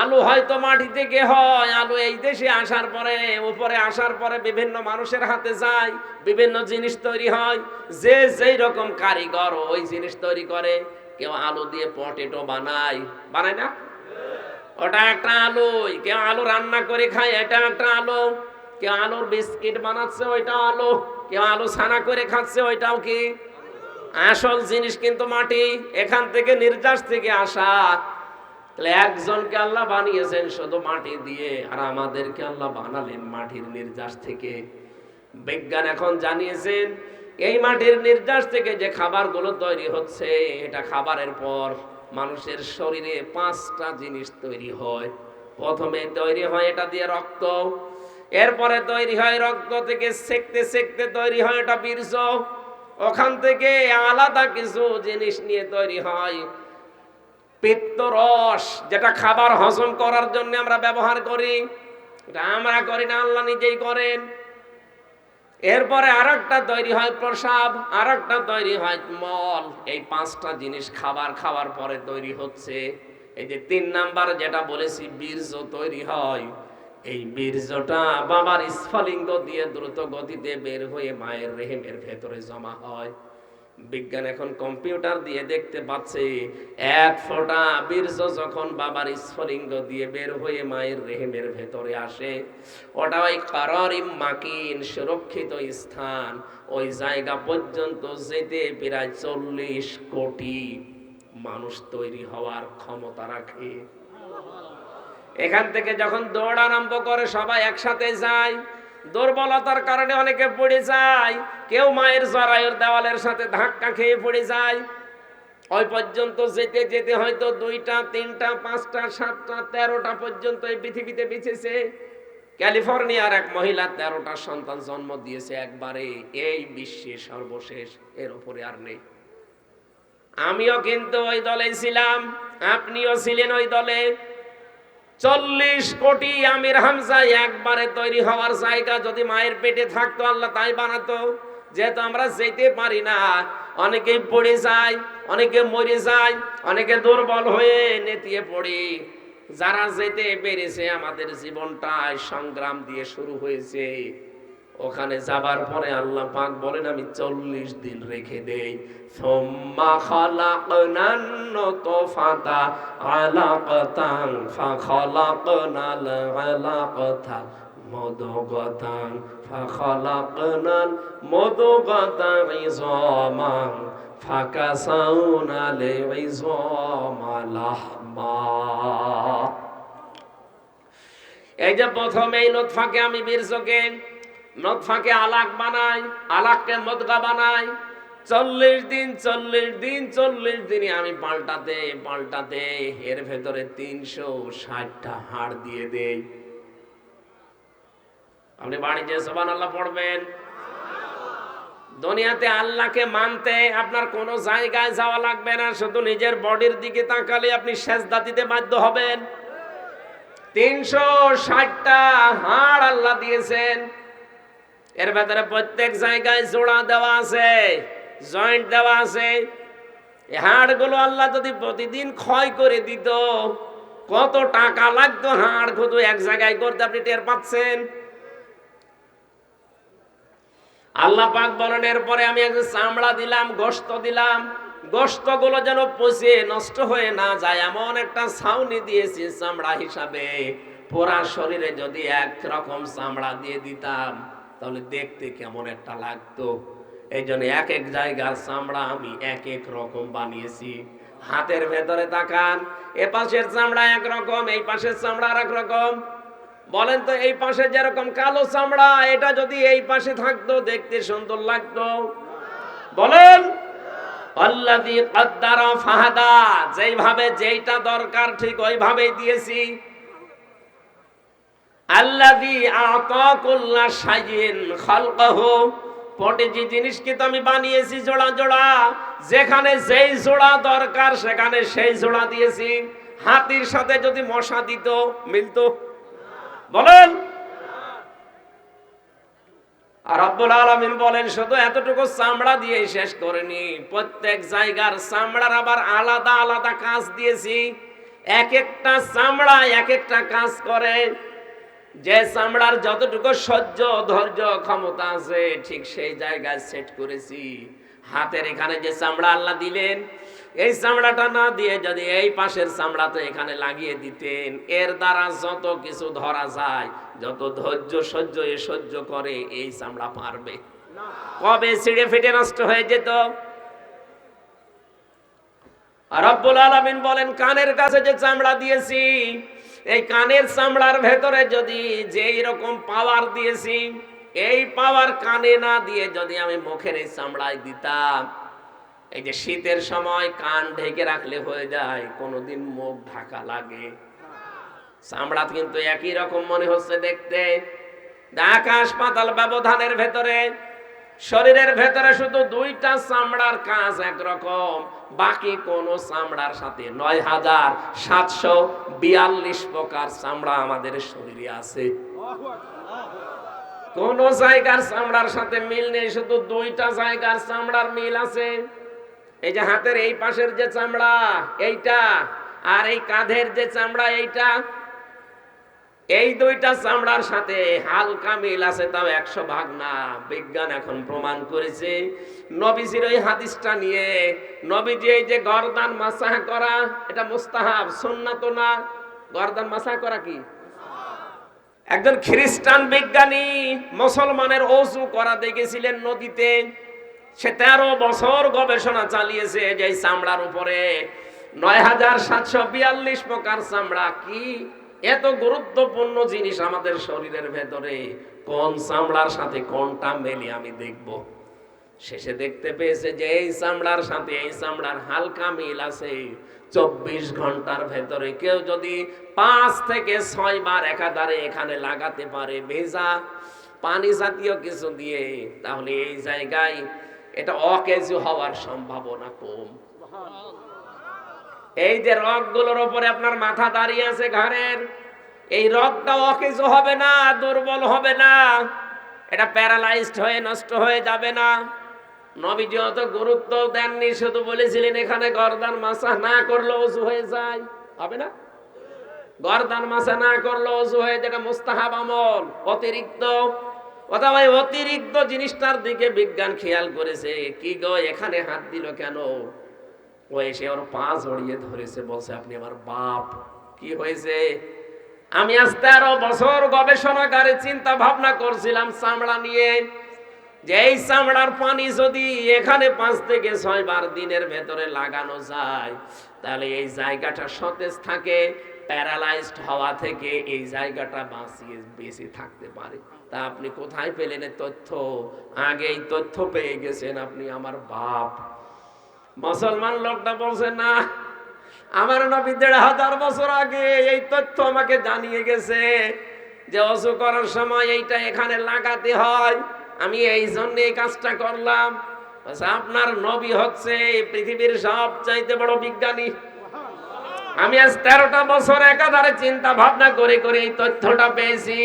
আলু হয়তো মাটি থেকে হয়, আলু এই দেশে আসার পরে, উপরে আসার পরে বিভিন্ন মানুষের হাতে যায়, বিভিন্ন জিনিস তৈরি হয়। যে যেই রকম কারিগর ওই জিনিস তৈরি করে। কেউ আলু দিয়ে পটেটো বানায়, বানায় না? ওটা একটা আলু। কেউ আলু রান্না করে খায়, এটা একটা আলু। কেউ আলুর বিস্কিট বানাচ্ছে, ওইটা আলু। কেউ আলু ছানা করে খাচ্ছে, ওইটাও কি? আসল জিনিস কিন্তু মাটি, এখান থেকে নির্যাস থেকে আসা। তাহলে একজনকে আল্লাহ বানিয়েছেন শুধু মাটি দিয়ে, আর আমাদেরকে আল্লাহ বানালেন মাটির নির্যাস থেকে। বিজ্ঞান এখন জানিয়েছেন, এই মাটির নির্যাস থেকে যে খাবারগুলো তৈরি হচ্ছে, এটা খাবারের পর মানুষের শরীরে 5টা জিনিস তৈরি হয়। প্রথমে তৈরি হয় এটা দিয়ে রক্ত, এরপরে তৈরি হয় রক্ত থেকে সেকতে সেকতে তৈরি হয় এটা বীর্য, ওখান থেকে আলাদা কিছু জিনিস নিয়ে তৈরি হয় পিত্তরস, যেটা খাবার হজম করার জন্য আমরা ব্যবহার করি। এটা আমরা করি না, আল্লাহ নিজেই করেন। এরপরে আরেকটা তৈরি হয় প্রস্রাব, আরেকটা তৈরি হয় মল। এই 5টা জিনিস খাবার খাওয়ার পরে তৈরি হচ্ছে। এই যে 3 নাম্বার যেটা বলেছি বীর্য তৈরি হয়, এই বীর্যটা বাবার স্ফলিঙ্গ দিয়ে দ্রুত গতিতে বের হয়ে মায়ের রেহেমের ভেতরে জমা হয়। বিজ্ঞান এখন কম্পিউটার দিয়ে দেখতে পাচ্ছে, 1 ফোঁটা বীর্য যখন বাবার স্ফলিঙ্গ দিয়ে বের হয়ে মায়ের রেহেমের ভেতরে আসে, ওটা ওই করারিম মাকিন, সুরক্ষিত স্থান, ওই জায়গা পর্যন্ত যেতে প্রায় 40 কোটি মানুষ তৈরি হওয়ার ক্ষমতা রাখে। এখান থেকে যখন দৌড় আরম্ভ করে সবাই একসাথে যায়। দুর্বলতার কারণে অনেকে পড়ে যায়, কেউ মায়ের জরায়ুর দেওয়ালের সাথে ধাক্কা খেয়ে পড়ে যায়। ওই পর্যন্ত যেতে যেতে হয়তো 2টা 3টা 5টা 7টা 13টা পর্যন্ত এই পৃথিবীতে বেঁচেছে। ক্যালিফোর্নিয়ার এক মহিলা 13টা সন্তান জন্ম দিয়েছে একবারে, এই বিশ্বে সর্বশেষ, এর উপরে আর নেই। আমিও কিন্তু ওই দলে ছিলাম, আপনিও ছিলেন ওই দলে। 40 কোটি আমির হামজা একবারে তৈরি হওয়ার জায়গা যদি মায়ের পেটে থাকতো, আল্লাহ তাই বানাতো। যেহেতু আমরা যেতে পারি না, অনেকেই পড়ে যায়, অনেকে মরে যায়, অনেকে দুর্বল হয়ে নেতিয়ে পড়ে। যারা যেতে পেরেছে, আমাদের জীবনটাই সংগ্রাম দিয়ে শুরু হয়েছে। ওখানে যাবার পরে আল্লাহ পাক বলেন, আমি 40 দিন রেখে দেই। সুম্মা খালাকনান নুতফাতা আলাকাতান ফাখালাকনাল আলাকাতা মুদগাতান ফাখালাকনাল মুদগাতা ইযামান ফাকাসাউনাল ইযামা লাহমা। এই যে প্রথমে এই নুতফাকে আমি বীর্যকে, নুতফাকে আলাক বানাই, আলাককে মুদগা বানাই, 40 দিন 40 দিন 40 দিনে আমি পাল্টাতে এর ভেতরে 360টা হাড় দিয়ে দেই। আপনি বাড়িতে সুবহানাল্লাহ পড়বেন। দুনিয়াতে আল্লাহকে মানতে আপনার কোনো জায়গায় যাওয়া লাগবে না, শুধু নিজের বডির দিকে তাকালে আপনি সেজদা দিতে বাধ্য হবেন। 360টা হাড় আল্লাহ দিয়েছেন, এর ভেতরে প্রত্যেক জায়গায় জোড়া দেওয়া আছে, জয়েন্ট দেওয়া আছে। এই হাড়গুলো আল্লাহ যদি প্রতিদিন ক্ষয় করে দিত, কত টাকা লাগতো হাড় শুধু এক জায়গায় করতে, আপনি টের পাচ্ছেন? আল্লাহ পাক বলেন এরপরে আমি একটা চামড়া দিলাম, গোশত দিলাম, গোশতগুলো যেন পচে নষ্ট হয়ে না যায় এমন একটা ছাউনি দিয়েছি চামড়া হিসাবে। পুরা শরীরে যদি একরকম চামড়া দিয়ে দিতাম তাহলে দেখতে কেমন একটা লাগতো। এই জন্য এক এক জায়গার চামড়া আমি এক এক রকম বানিয়েছি। হাতের ভেতরে তাকান, এ পাশের চামড়া একরকম, এই পাশের চামড়া আর এক রকম। বলেন তো এই পাশে যেরকম কালো চামড়া, এটা যদি এই পাশে থাকতো দেখতে সুন্দর লাগতো? বলেন। আল্লাযী কদ্দারা ফাহাদা, যেইভাবে যেইটা দরকার ঠিক ওইভাবেই দিয়েছি। আল্লাযী আ'তা কুল্লা শাইইন খালকাহু, প্রতিটি জিনিসকে তো আমি বানিয়েছি জোড়া জোড়া, যেখানে যেই জোড়া দরকার সেখানে সেই জোড়া দিয়েছি। হাতির সাথে যদি মশা দিত মিলতো? বলেন। আর রব্বুল আলামিন বলেন শুধু এতটুকু চামড়া দিয়ে শেষ করেনি, প্রত্যেক জায়গার চামড়ার আবার আলাদা আলাদা কাজ দিয়েছি। এক একটা চামড়া এক একটা কাজ করে। যে চামড়ার যতটুকু সহ্য ধৈর্য ক্ষমতা আছে ঠিক সেই জায়গায় সেট করেছি। হাতের এখানে যে চামড়া আল্লাহ দিলেন, এই চামড়াটা না দিয়ে যদি এই পাশের চামড়াতে এখানে লাগিয়ে দিতেন, এর দ্বারা যত কিছু ধরা যায়, যত ধৈর্য সহ্য করে, এই চামড়া পারবে? কবে ছিঁড়ে ফেটে নষ্ট হয়ে যেত। আর রব্বুল আলামিন বলেন কানের কাছে যে চামড়া দিয়েছি, এই কানের চামড়ার ভেতরে যদি যেই রকম পাওয়ার দিয়েছি, এই পাওয়ার কানে না দিয়ে যদি আমি মুখের এই চামড়ায় দিতাম, এই যে শীতের সময় কান ঢেকে রাখলে হয়ে যায়, কোনোদিন মুখ ঢাকা লাগে? চামড়া কিন্তু একই রকম মনে হচ্ছে দেখতে। আকাশ পাতাল ব্যবধানের ভেতরে শরীরের ভেতরে শুধু দুইটা চামড়ার কাজ একরকম, বাকি কোন চামড়ার সাথে ৯৭৪২ প্রকার চামড়া আমাদের শরীরে আছে। কোন জায়গার চামড়ার সাথে মিল নেই, শুধু দুইটা জায়গার চামড়ার মিল আছে। এই যে হাতের এই পাশের যে চামড়া এইটা, আর এই কাঁধের যে চামড়া এইটা, এই দুইটা চামড়ার সাথে হালকা মিল আছে, তাও ১০০ ভাগ না। বিজ্ঞান এখন প্রমাণ করেছে। নবীজির ওই হাদিসটা নিয়ে, নবীজি এই যে গর্দান মাসাহ করা, এটা মুস্তাহাব, সুন্নাত না। গর্দান মাসাহ করা কি? একজন খ্রিস্টান বিজ্ঞানী মুসলমানের ওযু করা দেখেছিলেন নদীতে। সে ১৩ বছর গবেষণা চালিয়েছে যে এই চামড়ার উপরে ৯৭৪২ প্রকার চামড়া। কি এত গুরুত্বপূর্ণ জিনিস আমাদের শরীরের ভেতরে, কোন চামড়ার সাথে কোনটা মেলে আমি দেখব। শেষে দেখতে পেয়েছে যে এই চামড়ার সাথে এই চামড়ার হালকা মিল আছে। ২৪ ঘন্টার ভেতরে কেউ যদি ৫ থেকে ৬ বার একাধারে এখানে লাগাতে পারে ভেজা পানি জাতীয় কিছু দিয়ে, তাহলে এই জায়গায় এটা অকেজু হওয়ার সম্ভাবনা কম। এই যে রগগুলোর উপরে আপনার মাথা দাঁড়িয়ে আছে ঘাড়ের, এই রগটা অকেজু হবে না, দুর্বল হবে না, এটা প্যারালাইজড হয়ে নষ্ট হয়ে যাবে না। নবীজি অত গুরুত্ব দেননি, শুধু বলেছিলেন এখানে গর্দান মাসাহ না করলে ওযু হয়ে যায়। হবে না? গর্দান মাসাহ না করলে ওযু হয়ে, যেটা মুস্তাহাব আমল, অতিরিক্ত। অথবা অতিরিক্ত জিনিসটার দিকে বিজ্ঞান খেয়াল করেছে। কি গো এখানে হাত দিল কেন? ও এসে ওর পা জড়িয়ে ধরেছে, বলছে আপনি আমার বাপ। কি হয়েছে? আমি আজ 13 বছর গবেষণাগারে চিন্তা ভাবনা করছিলাম চামড়া নিয়ে, যে এই চামড়ার পানি যদি এখানে 5 থেকে 6 বার দিনের ভেতরে লাগানো যায়, তাহলে এই জায়গাটা সতেজ থাকে, প্যারালাইজড হওয়া থেকে এই জায়গাটা বেঁচে থাকতে পারে। তা আপনি কোথায় পেলেন এই তথ্য? আগেই তথ্য পেয়ে গেছেন আপনি, আমার বাপ। মুসলমান লোকটা বলছে, না, আমার নবী 1500 বছর আগে এই তথ্য আমাকে জানিয়ে গেছে যে ওযু করার সময় এইটা এখানে লাগাতে হয়, আমি এই জন্য এই কাজটা করলাম। আপনার নবী হচ্ছে পৃথিবীর সবচাইতে বড় বিজ্ঞানী। আমি আজ 13টা বছর একাধারে চিন্তা ভাবনা করে করে এই তথ্যটা পেয়েছি।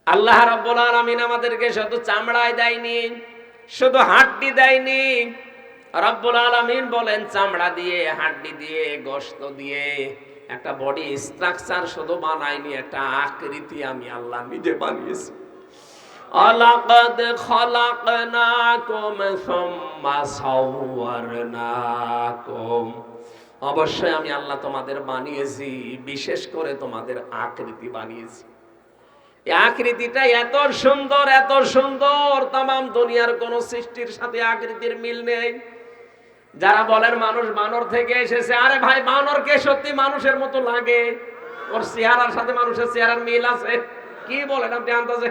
আল্লাহ রাব্বুল আলামিন আমাদেরকে শুধু চামড়ায় দেয়নি, শুধু হাড্ডি দেয়নি। রাব্বুল আলামিন বলেন চামড়া দিয়ে, হাড্ডি দিয়ে, গোশত দিয়ে একটা বডি স্ট্রাকচার শুধু বানাইনি, একটা আকৃতি আমি আল্লাহ নিজে বানিয়েছি। আলাকাদ খালাকনাকুম সুম্মা সাওয়ারনাকুম, অবশ্যই আমি আল্লাহ তোমাদের বানিয়েছি, বিশেষ করে তোমাদের আকৃতি বানিয়েছি। এই আকৃতিটা এত সুন্দর, এত সুন্দর, তামাম দুনিয়ার কোন সৃষ্টির সাথে আকৃতির মিল নেই। যারা বলেন মানুষ বানর থেকে এসেছে, আরে ভাই, বানরকে সত্যি মানুষের মতো লাগে? ওর চেহারার সাথে মানুষের চেহারার মিল আছে? কি বলেন আপনি আন্দাজে?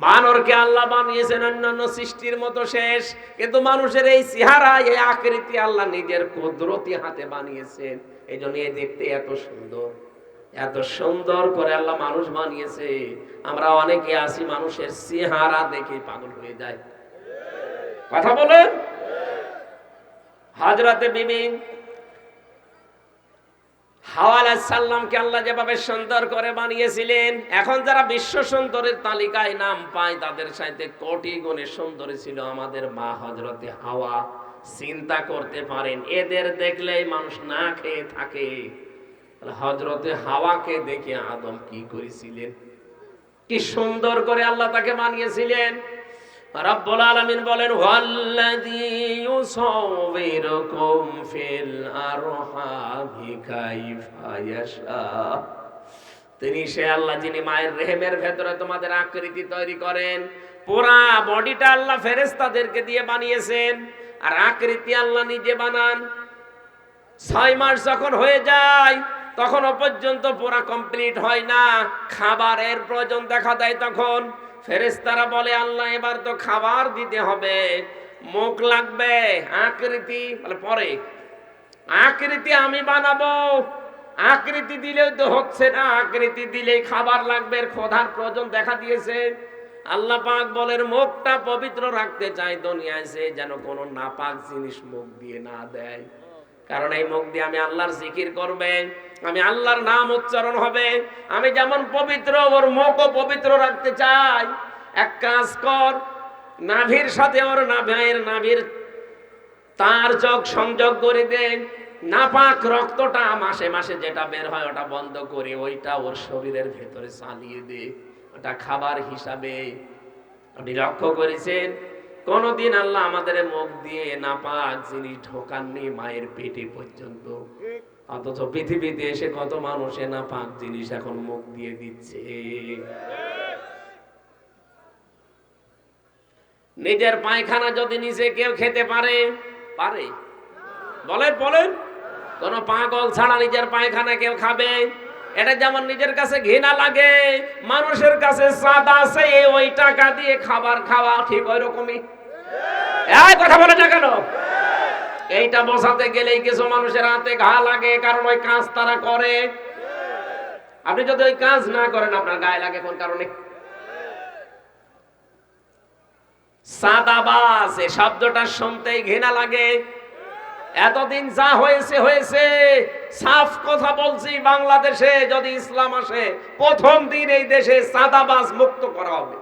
বানরকে আল্লাহ বানিয়েছেন অন্যান্য সৃষ্টির মতো শেষ, কিন্তু মানুষের এই চেহারা, এই আকৃতি আল্লাহ নিজের কুদরতি হাতে বানিয়েছেন। এই জন্য দেখতে এত সুন্দর, এত সুন্দর করে আল্লাহ মানুষ বানিয়েছে। আমরা অনেকে আছি মানুষের চেহারা দেখে পাগল হয়ে যায়। কথা বলেন। হযরতে বিবি হাওয়া আলাইহিস সালামকে আল্লাহ যেভাবে সুন্দর করে বানিয়েছিলেন, এখন যারা বিশ্ব সুন্দরের তালিকায় নাম পায় তাদের সাথে কোটি গুণে সুন্দরী ছিল আমাদের মা হযরতে হাওয়া। চিন্তা করতে পারেন, এদের দেখলেই মানুষ না খেয়ে থাকে। হযরতে হাওয়াকে দেখে আদম কি করেছিলেন, কি সুন্দর করে আল্লাহ তাকে বানিয়েছিলেন। রব্বুল আলামিন বলেন, ওয়াল্লাযী ইউসাউবিরুকুম ফিল আরহামি কাইফা ইয়াশা, তিনি সে আল্লাহ যিনি মায়ের রেহেমের ভেতরে তোমাদের আকৃতি তৈরি করেন। পুরা বডিটা আল্লাহ ফেরেশতাদেরকে দিয়ে বানিয়েছেন, আর আকৃতি আল্লাহ নিজে বানান। 6 মাস যখন হয়ে যায় তখনও পর্যন্ত পুরা কমপ্লিট হয় না, খাবারের প্রয়োজন দেখা দেয়। তখন ফেরেশতারা বলে, আল্লাহ এবার তো খাবার দিতে হবে, মুখ লাগবে, আকৃতি বলে পরে, আকৃতি আমি বানাবো। আকৃতি দিলেও তো হচ্ছে না, আকৃতি দিলেই খাবার লাগবে, ক্ষুধার প্রয়োজন দেখা দিয়েছে। আল্লাহ পাক বলেন, মুখটা পবিত্র রাখতে চাই দুনিয়ায় সে যেন কোনো নাপাক জিনিস মুখ দিয়ে না দেয়, কারণ এই মুখ দিয়ে আমি আল্লাহর জিকির করবে, আমি আল্লাহর নাম উচ্চারণ হবে। আমি যেমন পবিত্র, ওর মুখও পবিত্র রাখতে চাই। এক কাজ কর, নাভির সাথে ওর নাভির তার চোখ সংযোগ করে দে, নাপাক রক্তটা মাসে মাসে যেটা বের হয় ওটা বন্ধ করে ওইটা ওর শরীরের ভেতরে চালিয়ে দে, ওটা খাবার হিসাবে। আপনি লক্ষ্য করেছেন কোনদিন আল্লাহ আমাদের মুখ দিয়ে নাপাক জিনিস ঢোকাননি মায়ের পেটে পর্যন্ত, অথচ পৃথিবীতে এসে কত মানুষে নাপাক জিনিস এখন মুখ দিয়ে দিচ্ছে। নিজের পায়খানা যদি নিজে কেউ খেতে পারে, পারে? বলেন, কোন পাগল ছাড়া নিজের পায়খানা কেউ খাবে? এটা যেমন নিজের কাছে ঘৃণা লাগে, মানুষের কাছে স্বাদ আছে, ওই টাকা দিয়ে খাবার খাওয়া ঠিক ওই রকমই। এই কথা বলে না কেন? এইটা বোঝাতে গেলেই কিছু মানুষের হাতে ঘা লাগে, কারণ ওই কাজ তারা করে। আপনি যদি ওই কাজ না করেন আপনার গায়ে লাগে কোন কারণে? সাদাবাজ এই শব্দটা শুনতেই ঘৃণা লাগে। এতদিন যা হয়েছে হয়েছে, সাফ কথা বলছি, বাংলাদেশে যদি ইসলাম আসে প্রথম দিন এই দেশে সাদাবাজ মুক্ত করা হবে।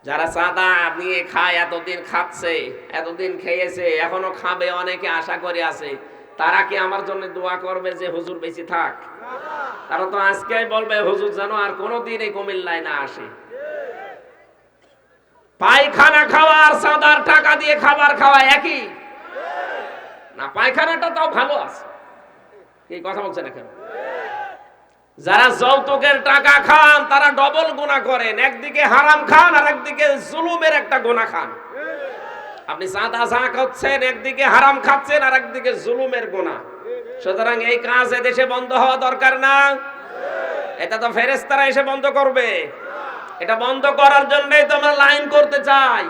যারা চাঁদা নিয়ে খায়, এতদিন খাচ্ছে, এতদিন খেয়েছে, এখনো খাবে, অনেকে আশা করে আছে, তারা কি আমার জন্য দোয়া করবে যে হুজুর বেঁচে থাক? তারা তো আজকেই বলবে হুজুর যেন আর কোনোদিন এই কুমিল্লায় না আসে। পায়খানা খাওয়া আর চাঁদার টাকা দিয়ে খাবার খাওয়া একই। না, পায়খানাটা তাও ভালো আছে। কি কথা বলছেন এখন? যারা যৌতুকের টাকা খান তারা ডবল গুনাহ করেন, একদিকে হারাম খান আর একদিকে জুলুমের একটা গুনাহ খান। আপনি চাঁদা যা খাচ্ছেন, একদিকে হারাম খাচ্ছেন আর একদিকে জুলুমের গুনাহ। সুতরাং এই কাজ এদেশে বন্ধ হওয়া দরকার না। এটা তো ফেরেশতারা এসে বন্ধ করবে। এটা বন্ধ করার জন্যই তো আমরা লাইন করতে চাই।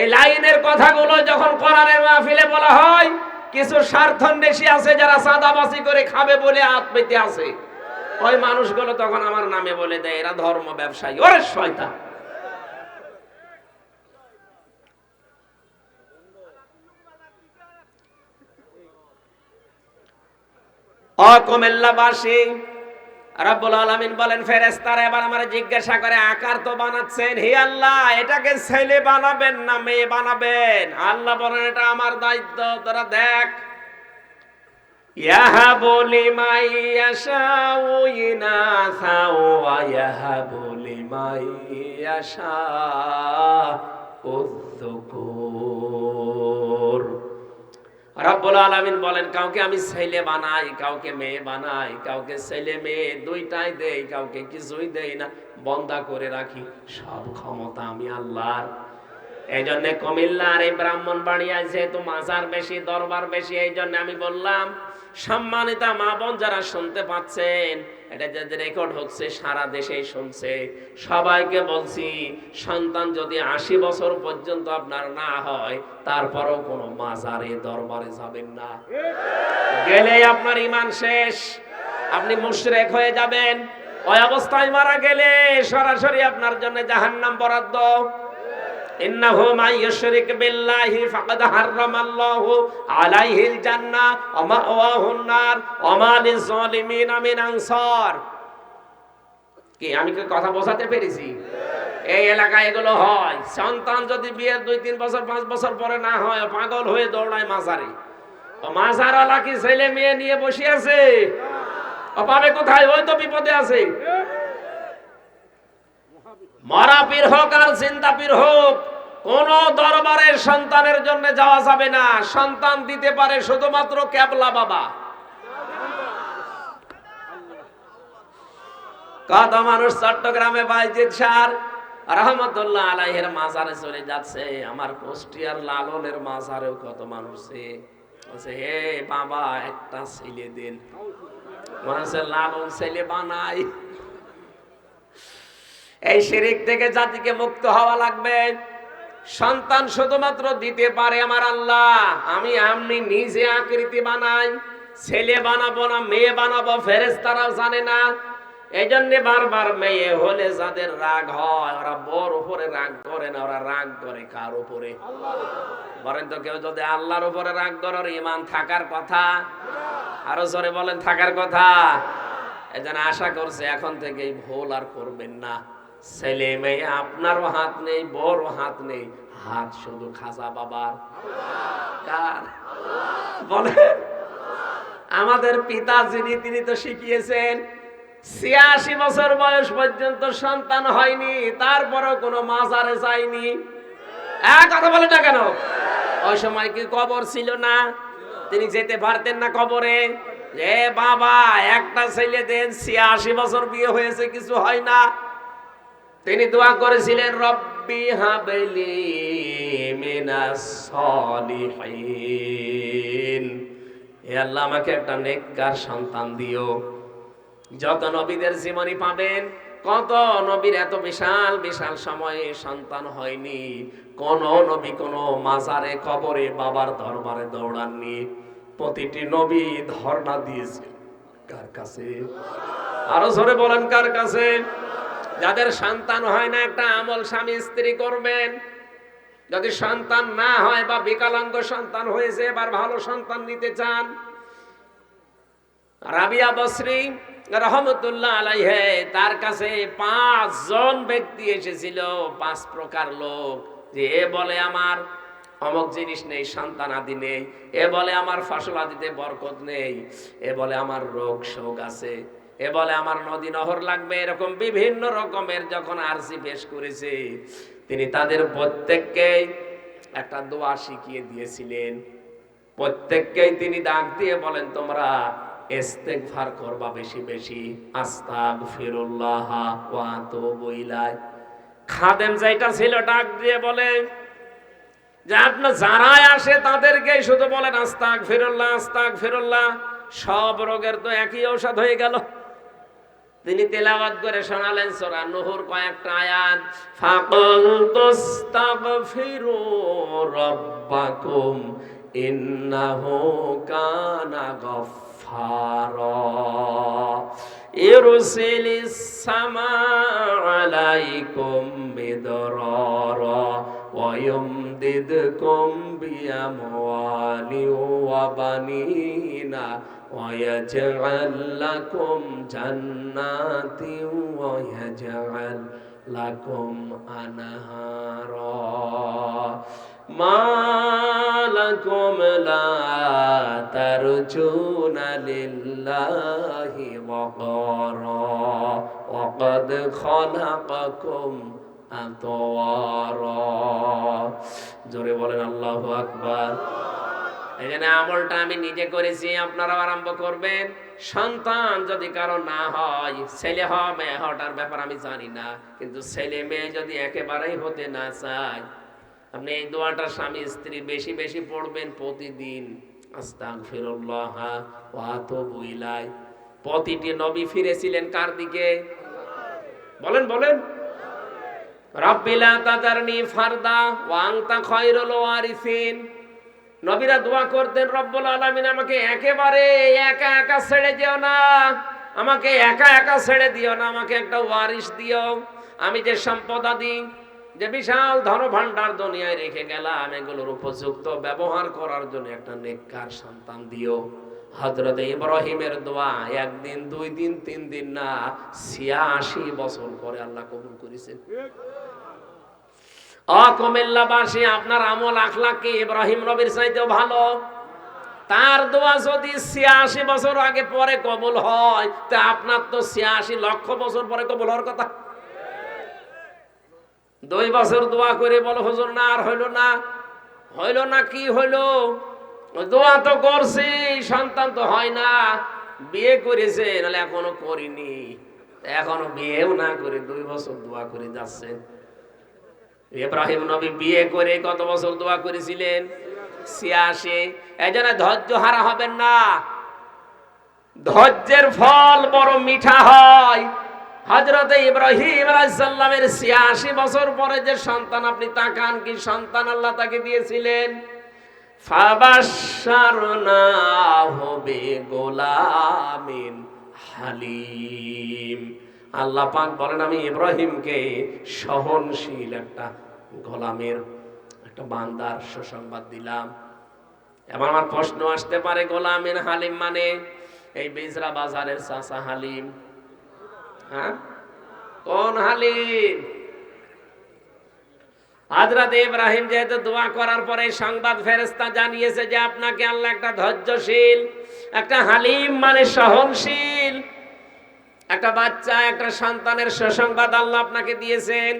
এই লাইনের কথাগুলো যখন কোরআনের মাহফিলে বলা হয়, কিছু স্বার্থান্বেষী আছে যারা চাঁদাবাজি করে খাবে বলে হাত পেতে আছে, ওই মানুষগুলো তখন আমার নামে বলে দেয় এরা ধর্ম ব্যবসায়ী। ওরে শয়তান! কুমিল্লাবাসী, রব্বুল আলামিন বলেন ফেরেশতারা এবার আমারে জিজ্ঞাসা করে, আকার তো বানাচ্ছেন, হে আল্লাহ এটাকে ছেলে বানাবেন না মেয়ে বানাবেন? আল্লাহ বলেন এটা আমার দায়িত্ব, তোরা দেখ। ইয়াহাবু লিমান ইয়াশাউ ইনাসা ওয়া ইয়াহাবু লিমান ইয়াশাউ যুকুর। রব্বুল আলামিন বলেন কাউকে আমি ছেলে বানাই, কাউকে মেয়ে বানাই, কাউকে ছেলে মেয়ে দুইটাই দেই, কাউকে কিছুই দেই না, বন্ধা করে রাখি। সব ক্ষমতা আমি আল্লাহর। এই জন্য কুমিল্লার এই ব্রাহ্মণবাড়িয়ায় যেহেতু মাজার বেশি, দরবার বেশি, এই জন্য আমি বললাম সম্মানিতা মা বোন যারা শুনতে পাচ্ছেন, এটা যে রেকর্ড হচ্ছে সারা দেশেই শুনছে, সবাইকে বলছি সন্তান যদি 80 বছর পর্যন্ত আপনার না হয়, তারপরও কোনো মাজারে দরবারে যাবেন না। গেলে আপনার ঈমান শেষ, আপনি মুশরিক হয়ে যাবেন। ওই অবস্থায় মারা গেলে সরাসরি আপনার জন্য জাহান্নাম বরাদ্দ। ইন্নাহু মান ইউশরিক বিল্লাহি ফাকাদ হারামাল্লাহু আলাইহিল জান্নাহ ওয়া মাওয়াহুন নার ওয়া মা লিয-যালিমিনা মিন আনসার। কি আমি কি কথা বোঝাতে পেরেছি? এই এলাকায় এগুলো হয়। সন্তান যদি বিয়ের 2-3 বছর 5 বছর পরে না হয়, পাগল হয়ে দৌড়ায় মাজারে। ও মাজারওয়ালা কি ছেলে মেয়ে নিয়ে বসে আছে? ও পাবে কোথায়? ওই তো বিপদে আছে। মরা পীর হোক আর জিন্দা পীর হোক, কোন দরবারের সন্তানের জন্য যাওয়া যাবে না। সন্তান দিতে পারে শুধুমাত্র কেবলা বাবা। কত মানুষ চট্টগ্রামে বাইজিদ শাহ রহমতুল্লাহ আলাইহির মাজারে চলে যাচ্ছে, আমার কুষ্টিয়ার লালনের মাজারেও কত মানুষ বলছে হে বাবা একটা ছেলে দিন, মনে হচ্ছে লালন ছেলে বানাই। এই শিরক থেকে জাতিকে মুক্ত হওয়া লাগবে। সন্তান শুধুমাত্র দিতে পারে আমার আল্লাহ। আমি নিজে আকৃতি বানাই, ছেলে বানাবো না মেয়ে বানাবো ফেরেশতারাও জানে না। এই জন্য বারবার মেয়ে হলে যাদের রাগ হয়, ওরা বড় উপরে রাগ করে না, ওরা রাগ করে কার উপরে? বলেন তো, কেউ যদি আল্লাহর উপরে রাগ করে ওর ঈমান থাকার কথা? আরো জোরে বলেন থাকার কথা। এজন্য আশা করছে এখন থেকে ভুল আর করবেন না। ছেলে মেয়ে আপনারও হাত নেই, বড় হাত নেই, হাত শুধু খাজা বাবার। কার? বলেন। আমাদের পিতা যিনি, তিনি তো শিখিয়েছেন 86 বছর বয়স পর্যন্ত সন্তান হয়নি, তারপরও কোনো মাজারে যায়নি। কথা বলে না কেন? ওই সময় কি কবর ছিল না? তিনি যেতে পারতেন না কবরে? যে বাবা একটা ছেলে দেন, 86 বছর বিয়ে হয়েছে, কিছু হয় না। তিনি দোয়া করেছিলেন রব্বি হাবলি মিনাস সলিহিন, হে আল্লাহ আমাকে একটা নেককার সন্তান দিও। যত নবীদের জীবনী পাবেন, কত নবীর এত বিশাল বিশাল সময়ে সন্তান হয়নি। কোন নবী কোন মাজারে কবরে বাবার দরবারে দৌড়াননি। প্রতিটি নবী ধর্ণা দিয়েছে কার কাছে? আরো জোরে বলেন কার কাছে? যাদের সন্তান হয় না, একটা আমল স্বামী স্ত্রী করবেন। যদি সন্তান না হয় বা বিকলাঙ্গ সন্তান হয়েছে, এবার ভালো সন্তান নিতে চান, রাবিয়া বসরি রহমতুল্লাহ আলাইহি তার কাছে 5 জন ব্যক্তি এসেছিল, 5 প্রকার লোক। যে এ বলে আমার অমুক জিনিস নেই, সন্তান আদি নেই, এ বলে আমার ফসল আদিতে বরকত নেই, এ বলে আমার রোগ শোক আছে, এ বলে আমার নদী নহর লাগবে। এরকম বিভিন্ন রকমের যখন আরজি পেশ করেছে, তিনি তাদের প্রত্যেককে একটা দোয়া শিখিয়ে দিয়েছিলেন। প্রত্যেককেই তিনি ডাক দিয়ে বলেন তোমরা ইস্তেগফার করবা বেশি বেশি, আস্তাগফিরুল্লাহ ওয়া আতুবু ইলাইহি। খাদেম যেটা ছিল ডাক দিয়ে বলে যে আপনার যারাই আসে তাদেরকে শুধু বলেন আস্তাগফিরুল্লাহ আস্তাগফিরুল্লাহ, সব রোগের তো একই ঔষধ হয়ে গেল। তিনি তেলাওয়াত করে শোনালেন সূরা নূহর কয়েকটা আয়াত, ফাকুলতুস্তাগফিরু রাব্বাকুম ইন্নাহু কানা গাফফারা ইরসিলিস সামাআ আলাইকুম মিদরারা ওয়া ইউমদিদকুম বিআমওয়ালি ওয়া বানিনা ওয়া ইয়াজআল লাকুম জান্নাতিন ওয়া ইয়াজআল লাকুম আনহারা মা লাকুম লা তারজুনা লিল্লাহি ওয়াকারা ওয়া ক্বাদ খালাকাকুম আতওয়ারা। জোরে বলেন আল্লাহু আকবার। এখানে আমলটা আমি নিজে করেছি, আপনারাও আরম্ভ করবেন। সন্তান যদি কারো না হয়, ছেলে হয় মেয়ে হওয়ার ব্যাপার আমি জানি না, কিন্তু ছেলে মেয়ে যদি একেবারেই হতে না চায়, আপনি এই দোয়াটা স্বামী স্ত্রী বেশি বেশি পড়বেন প্রতিদিন, আস্তাগফিরুল্লাহ ওয়া আতুবু ইলাইহি। প্রতিটি নবী ফিরেছিলেন কার দিকে? বলেন বলেন। রাব্বি লা তাযারনি ফারদা ওয়া আনতা খায়রুল ওয়ারিসিন। নবীরা দোয়া করতেন, রব্বুল আলামিন আমাকে একেবারে একা একা ছেড়ে যেও না, আমাকে একা একা ছেড়ে দিও না, আমাকে একটা ওয়ারিস দিও। আমি যে সম্পদাদি, যে বিশাল ধনভাণ্ডার দুনিয়ায় রেখে গেলাম, এগুলোর উপযুক্ত ব্যবহার করার জন্য একটা নেককার সন্তান দিও। হযরত ইব্রাহিমের দোয়া একদিন দুই দিন তিন দিন না, ৮৬ বছর পরে আল্লাহ কবুল করেছেন। কুমিল্লাবাসী, আপনার আমল আখলাক কি ইব্রাহিম নবীর চাইতেও ভালো? তার দোয়া যদি ৮৬ বছর আগে পরে কবুল হয়, তা আপনার তো ৮৬ লক্ষ বছর পরে কবুল হওয়ার কথা। ২ বছর দোয়া করে বলো হুজুর না আর হইল না, হইল না কি হইল? দোয়া তো করছি, সন্তান তো হয় না। বিয়ে করেছে, নাহলে এখনো করিনি, এখনো বিয়েও না করে ২ বছর দোয়া করে যাচ্ছেন। ইব্রাহিম নবী বিয়ে করে কত বছর দোয়া করেছিলেন? ৮৬। এই জন্য ধৈর্য হারা হবেন না, ধৈর্যের ফল বড় মিঠা হয়। হযরত ইব্রাহিম আলাইহিস সালামের ৮৬ বছর পরে যে সন্তান, আপনি তাকান কি সন্তান আল্লাহ তাকে দিয়েছিলেন। ফাবাশশারনাহু বিগুলামিন হালিম। আল্লাহ পাক বলেন আমি ইব্রাহিমকে সহনশীল একটা গোলামের, একটা বান্দার সুসংবাদ দিলাম। এবার আমার প্রশ্ন আসতে পারে, গোলামের হালিম মানে এই বিজরা বাজারের চাচা হালিম? হ্যাঁ, কোন হালিম? হযরত ইব্রাহিম যেহেতু দোয়া করার পরে সংবাদ ফেরেশতা জানিয়েছে যে আপনাকে আল্লাহ একটা ধৈর্যশীল, একটা হালিম মানে সহনশীল একটা বাচ্চা, একটা সন্তানের সুসংবাদ আল্লাহ আপনাকে দিয়েছেন।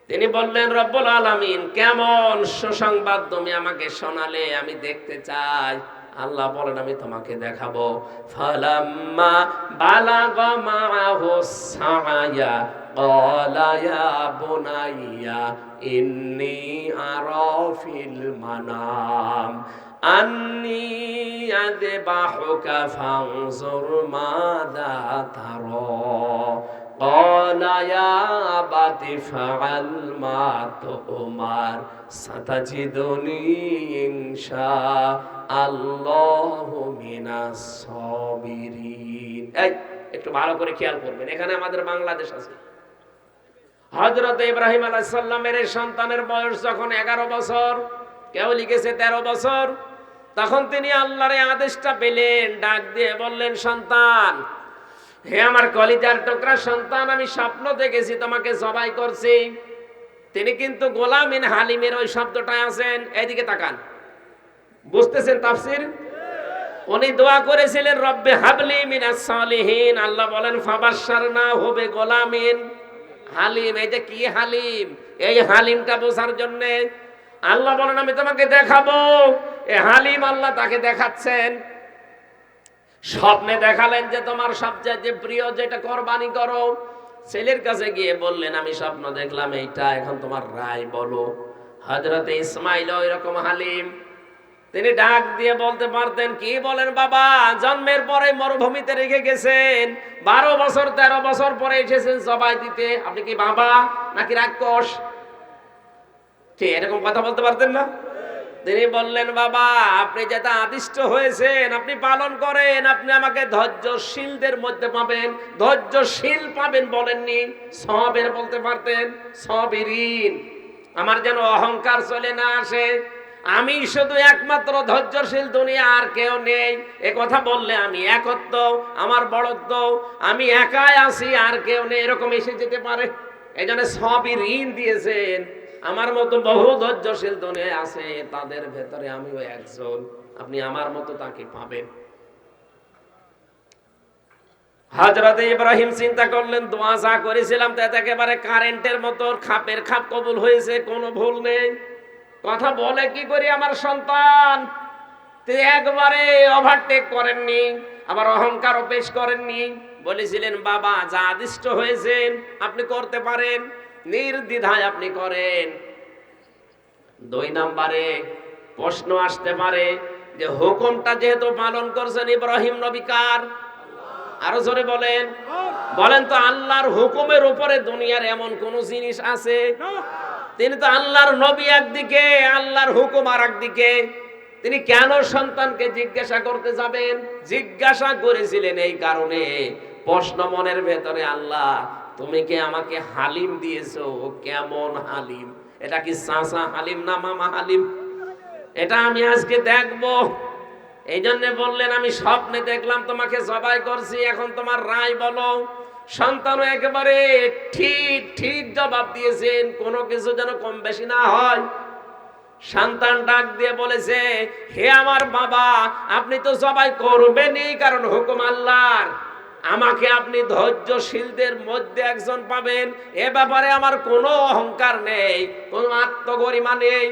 তিনি বললেন, রব্বুল আলামিন কেমন সুসংবাদ তুমি আমাকে শোনালে, আমি দেখতে চাই। আল্লাহ বলেন আমি তোমাকে দেখাবো। ফালাম্মা বালাগা মাআহু সাআয়া ক্বালা ইয়া বুনাইয়া ইন্নী আরা ফিল মানাম আন্নী আযবাহুকা ফানজুর মাযা তারা ক্বালা ইয়া আবাতি ফাআল মা তুমার সাতাজিদুনি ইনশাআল্লাহু মিনাস সাবিরিন। এই একটু ভালো করে খেয়াল করবেন, এখানে আমাদের বাংলাদেশ আছে। হযরত ইব্রাহিম আলাইহিস সালামের সন্তানের বয়স যখন 11 বছর, কেউ লিখেছে 13 বছর, তখন তিনি আল্লাহর আদেশটা পেলেন, ডাক দিয়ে বললেন, সন্তান, হে আমার কলিজার টুকরা সন্তান, আমি স্বপ্ন দেখেছি তোমাকে জবাই করছি। তিনি কিন্তু গোলামিন হালিমের ওই শব্দটায় আছেন। এইদিকে তাকান, বুঝতেছেন তাফসীর? উনি দোয়া করেছিলেন রব্বে হাবলি মিনাস সালিহিন। আল্লাহ বলেন ফাবাশশারনাহু বিগুলামিন হালিম। এই যে কি হালিম, এই হালিমটা বোঝার জন্য আল্লাহ বলেন আমি তোমাকে দেখাবো এ হালিম আল্লাহ তাকে দেখাচ্ছেন, স্বপ্নে দেখালেন যে তোমার সবচেয়ে প্রিয় যেটা কোরবানি করো। ছেলের কাছে গিয়ে বললেন আমি স্বপ্ন দেখলাম এইটা, এখন তোমার রায় বলো। হযরতে ইসমাইল ওই রকম হালিম, তিনি ডাক দিয়ে বলতে পারতেন, কি বলেন বাবা, জন্মের পরে মরুভূমিতে রেখে গেছেন, 12 বছর 13 বছর পরে এসেছেন জবাই দিতে, আপনি কি বাবা নাকি রাক্ষস? ঠিক এরকম কথা বলতে পারতেন না? তিনি বললেন বাবা আপনি যেটা আদিষ্ট হয়েছেন আপনি পালন করেন, আপনি আমাকে ধৈর্যশীলদের মধ্যে পাবেন, ধৈর্যশীল পাবেন বলেননি, সবের বলতে পারতেন, সবিরিন। আমার যেন অহংকার চলে না আসে, আমি শুধু একমাত্র ধৈর্যশীল, দুনিয়া আর কেউ নেই, এ কথা বললে আমি একত্ব, আমার বড়ত্ব, আমি একাই আছি আর কেউ নেই, এরকম এসে যেতে পারে। এই জন্য সবিরিন দিয়েছেন। আমার মতো বহু ধৈর্যশীল দুনিয়ায় আছে, তাদের ভেতরে আমিও একজন, আপনি আমার মতো তাকে পাবেন। হযরত ইব্রাহিম চিন্তা করলেন দোয়া যা করেছিলাম তা একেবারে কারেন্টের মতো খাপের খাপ কবুল হয়েছে, কোনো ভুল নেই। কথা বলে কি করি আমার সন্তান, তিনি একবারে ওভারটেক করেননি, আবার অহংকারও পেশ করেননি, বলেছিলেন বাবা যা আদিষ্ট হয়েছেন আপনি করতে পারেন, নির্দ্বিধায় আপনি করেন। 2 নম্বরে প্রশ্ন আসতে পারে যে হুকুমটা যেহেতু পালন করছেন ইব্রাহিম নবী কার? আরো জোরে বলেন, বলেন তো আল্লাহর হুকুমের উপরে দুনিয়ার এমন কোন জিনিস আছে? তিনি তো আল্লাহর নবী একদিকে, আল্লাহর হুকুম আর একদিকে, তিনি কেন সন্তানকে জিজ্ঞাসা করতে যাবেন? জিজ্ঞাসা করেছিলেন এই কারণে, প্রশ্ন মনের ভেতরে, আল্লাহ তুমি কি আমাকে হালিম দিয়েছো, কেমন হালিম, এটা কি চাচা হালিম না মামা হালিম, এটা আমি আজকে দেখবো। এই জন্য বললেন আমি স্বপ্নে দেখলাম তোমাকে জবাই করছি, এখন তোমার রায় বলো। সন্তানও একেবারে ঠিক ঠিক জবাব দিয়েছেন, কোনো কিছু যেন কম বেশি না হয়। সন্তান ডাক দিয়ে বলেছে, হে আমার বাবা আপনি তো জবাই করবেনই, কারণ হুকুম আল্লাহর, আমাকে আপনি ধৈর্যশীলদের মধ্যে একজন পাবেন, এ ব্যাপারে আমার কোনো অহংকার নেই, কোনো আত্মগরিমা নেই,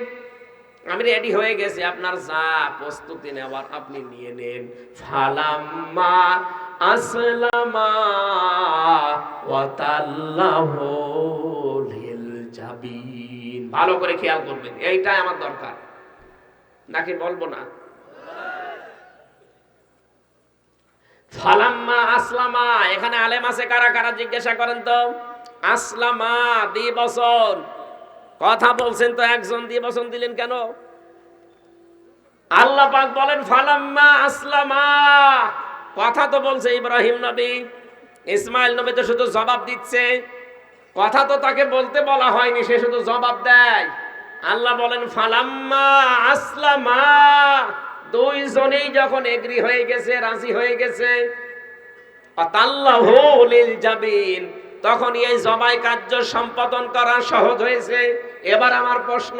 আমি রেডি হয়ে গেছি, আপনার যা প্রস্তুতি নেওয়ার আপনি নিয়ে নেন। ফালাম্মা আসলামা ওয়া তাল্লাহু লিল জাবিন। ভালো করে খেয়াল করবেন, এইটাই আমার দরকার, নাকি বলবো না? ফালাম্মা আসলামা, এখানে আলেম আছে কারা কারা জিজ্ঞাসা করেন তো? আসলামা 2 বছর কথা বলছেন তো, একজন 2 বছর দিলেন কেন? আল্লাহ পাক বলেন ফালাম্মা আসলামা, কথা তো বলছে ইব্রাহিম নবী, ইসমাইল নবী তো শুধু জবাব দিচ্ছে, কথা তো তাকে বলতে বলা হয়নি, সে শুধু জবাব দেয়। আল্লাহ বলেন ফালাম্মা আসলামা, 2 জনেই যখন এগ্রি হয়ে গেছে, রাজি হয়ে গেছে, আতাল্লাহু লিল জাবিন, তখন এই জবাই কার্য সম্পাদন করা সহজ হয়েছে। এবার আমার প্রশ্ন,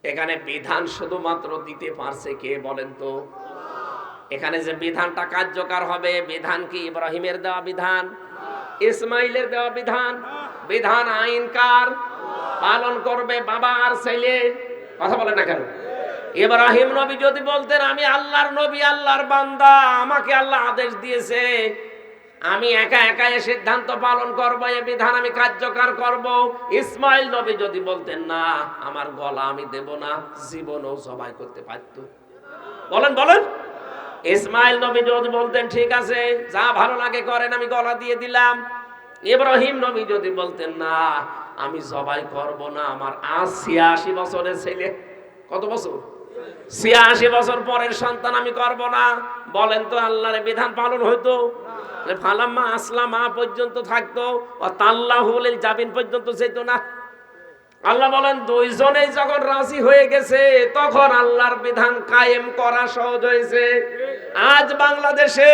এখানে বিধান শুধুমাত্র দিতে পারছে কে বলেন তো? এখানে যে বিধানটা কার্যকর হবে, বিধান কি ইব্রাহিমের দেওয়া বিধান, ইসমাইলের দেওয়া বিধান? বিধান আইন কার? পালন করবে বাবা আর ছেলে। কথা বলে না কেন? ইব্রাহিম নবী যদি বলতেন আমি আল্লাহর নবী, আল্লাহর বান্দা, আমাকে আল্লাহ আদেশ দিয়েছে, আমি একা একা এই সিদ্ধান্ত পালন করব, এই বিধান আমি কার্যকর করব। ইসমাইল নবী যদি বলতেন না আমার গলা আমি দেব না, জীবনও জবাই করতে পারত। বলেন বলেন, ইসমাইল নবী যদি বলতেন ঠিক আছে যা ভালো লাগে করেন, আমি গলা দিয়ে দিলাম। ইব্রাহিম নবী যদি বলতেন না আমি জবাই করব না, আমার 86 বছরের ছেলে, কত বছর, 86 বছর পরের সন্তান আমি করব না, বলেন তো আল্লাহর বিধান পালন হইতো? ফালাম্মা আসলামা পর্যন্ত থাকতো, আতাল্লাহু লিল জাবিন পর্যন্ত যেত না। আল্লাহ বলেন 2 জনেই যখন রাজি হয়ে গেছে, তখন আল্লাহর বিধান কায়েম করা সহজ হয়েছে। আজ বাংলাদেশে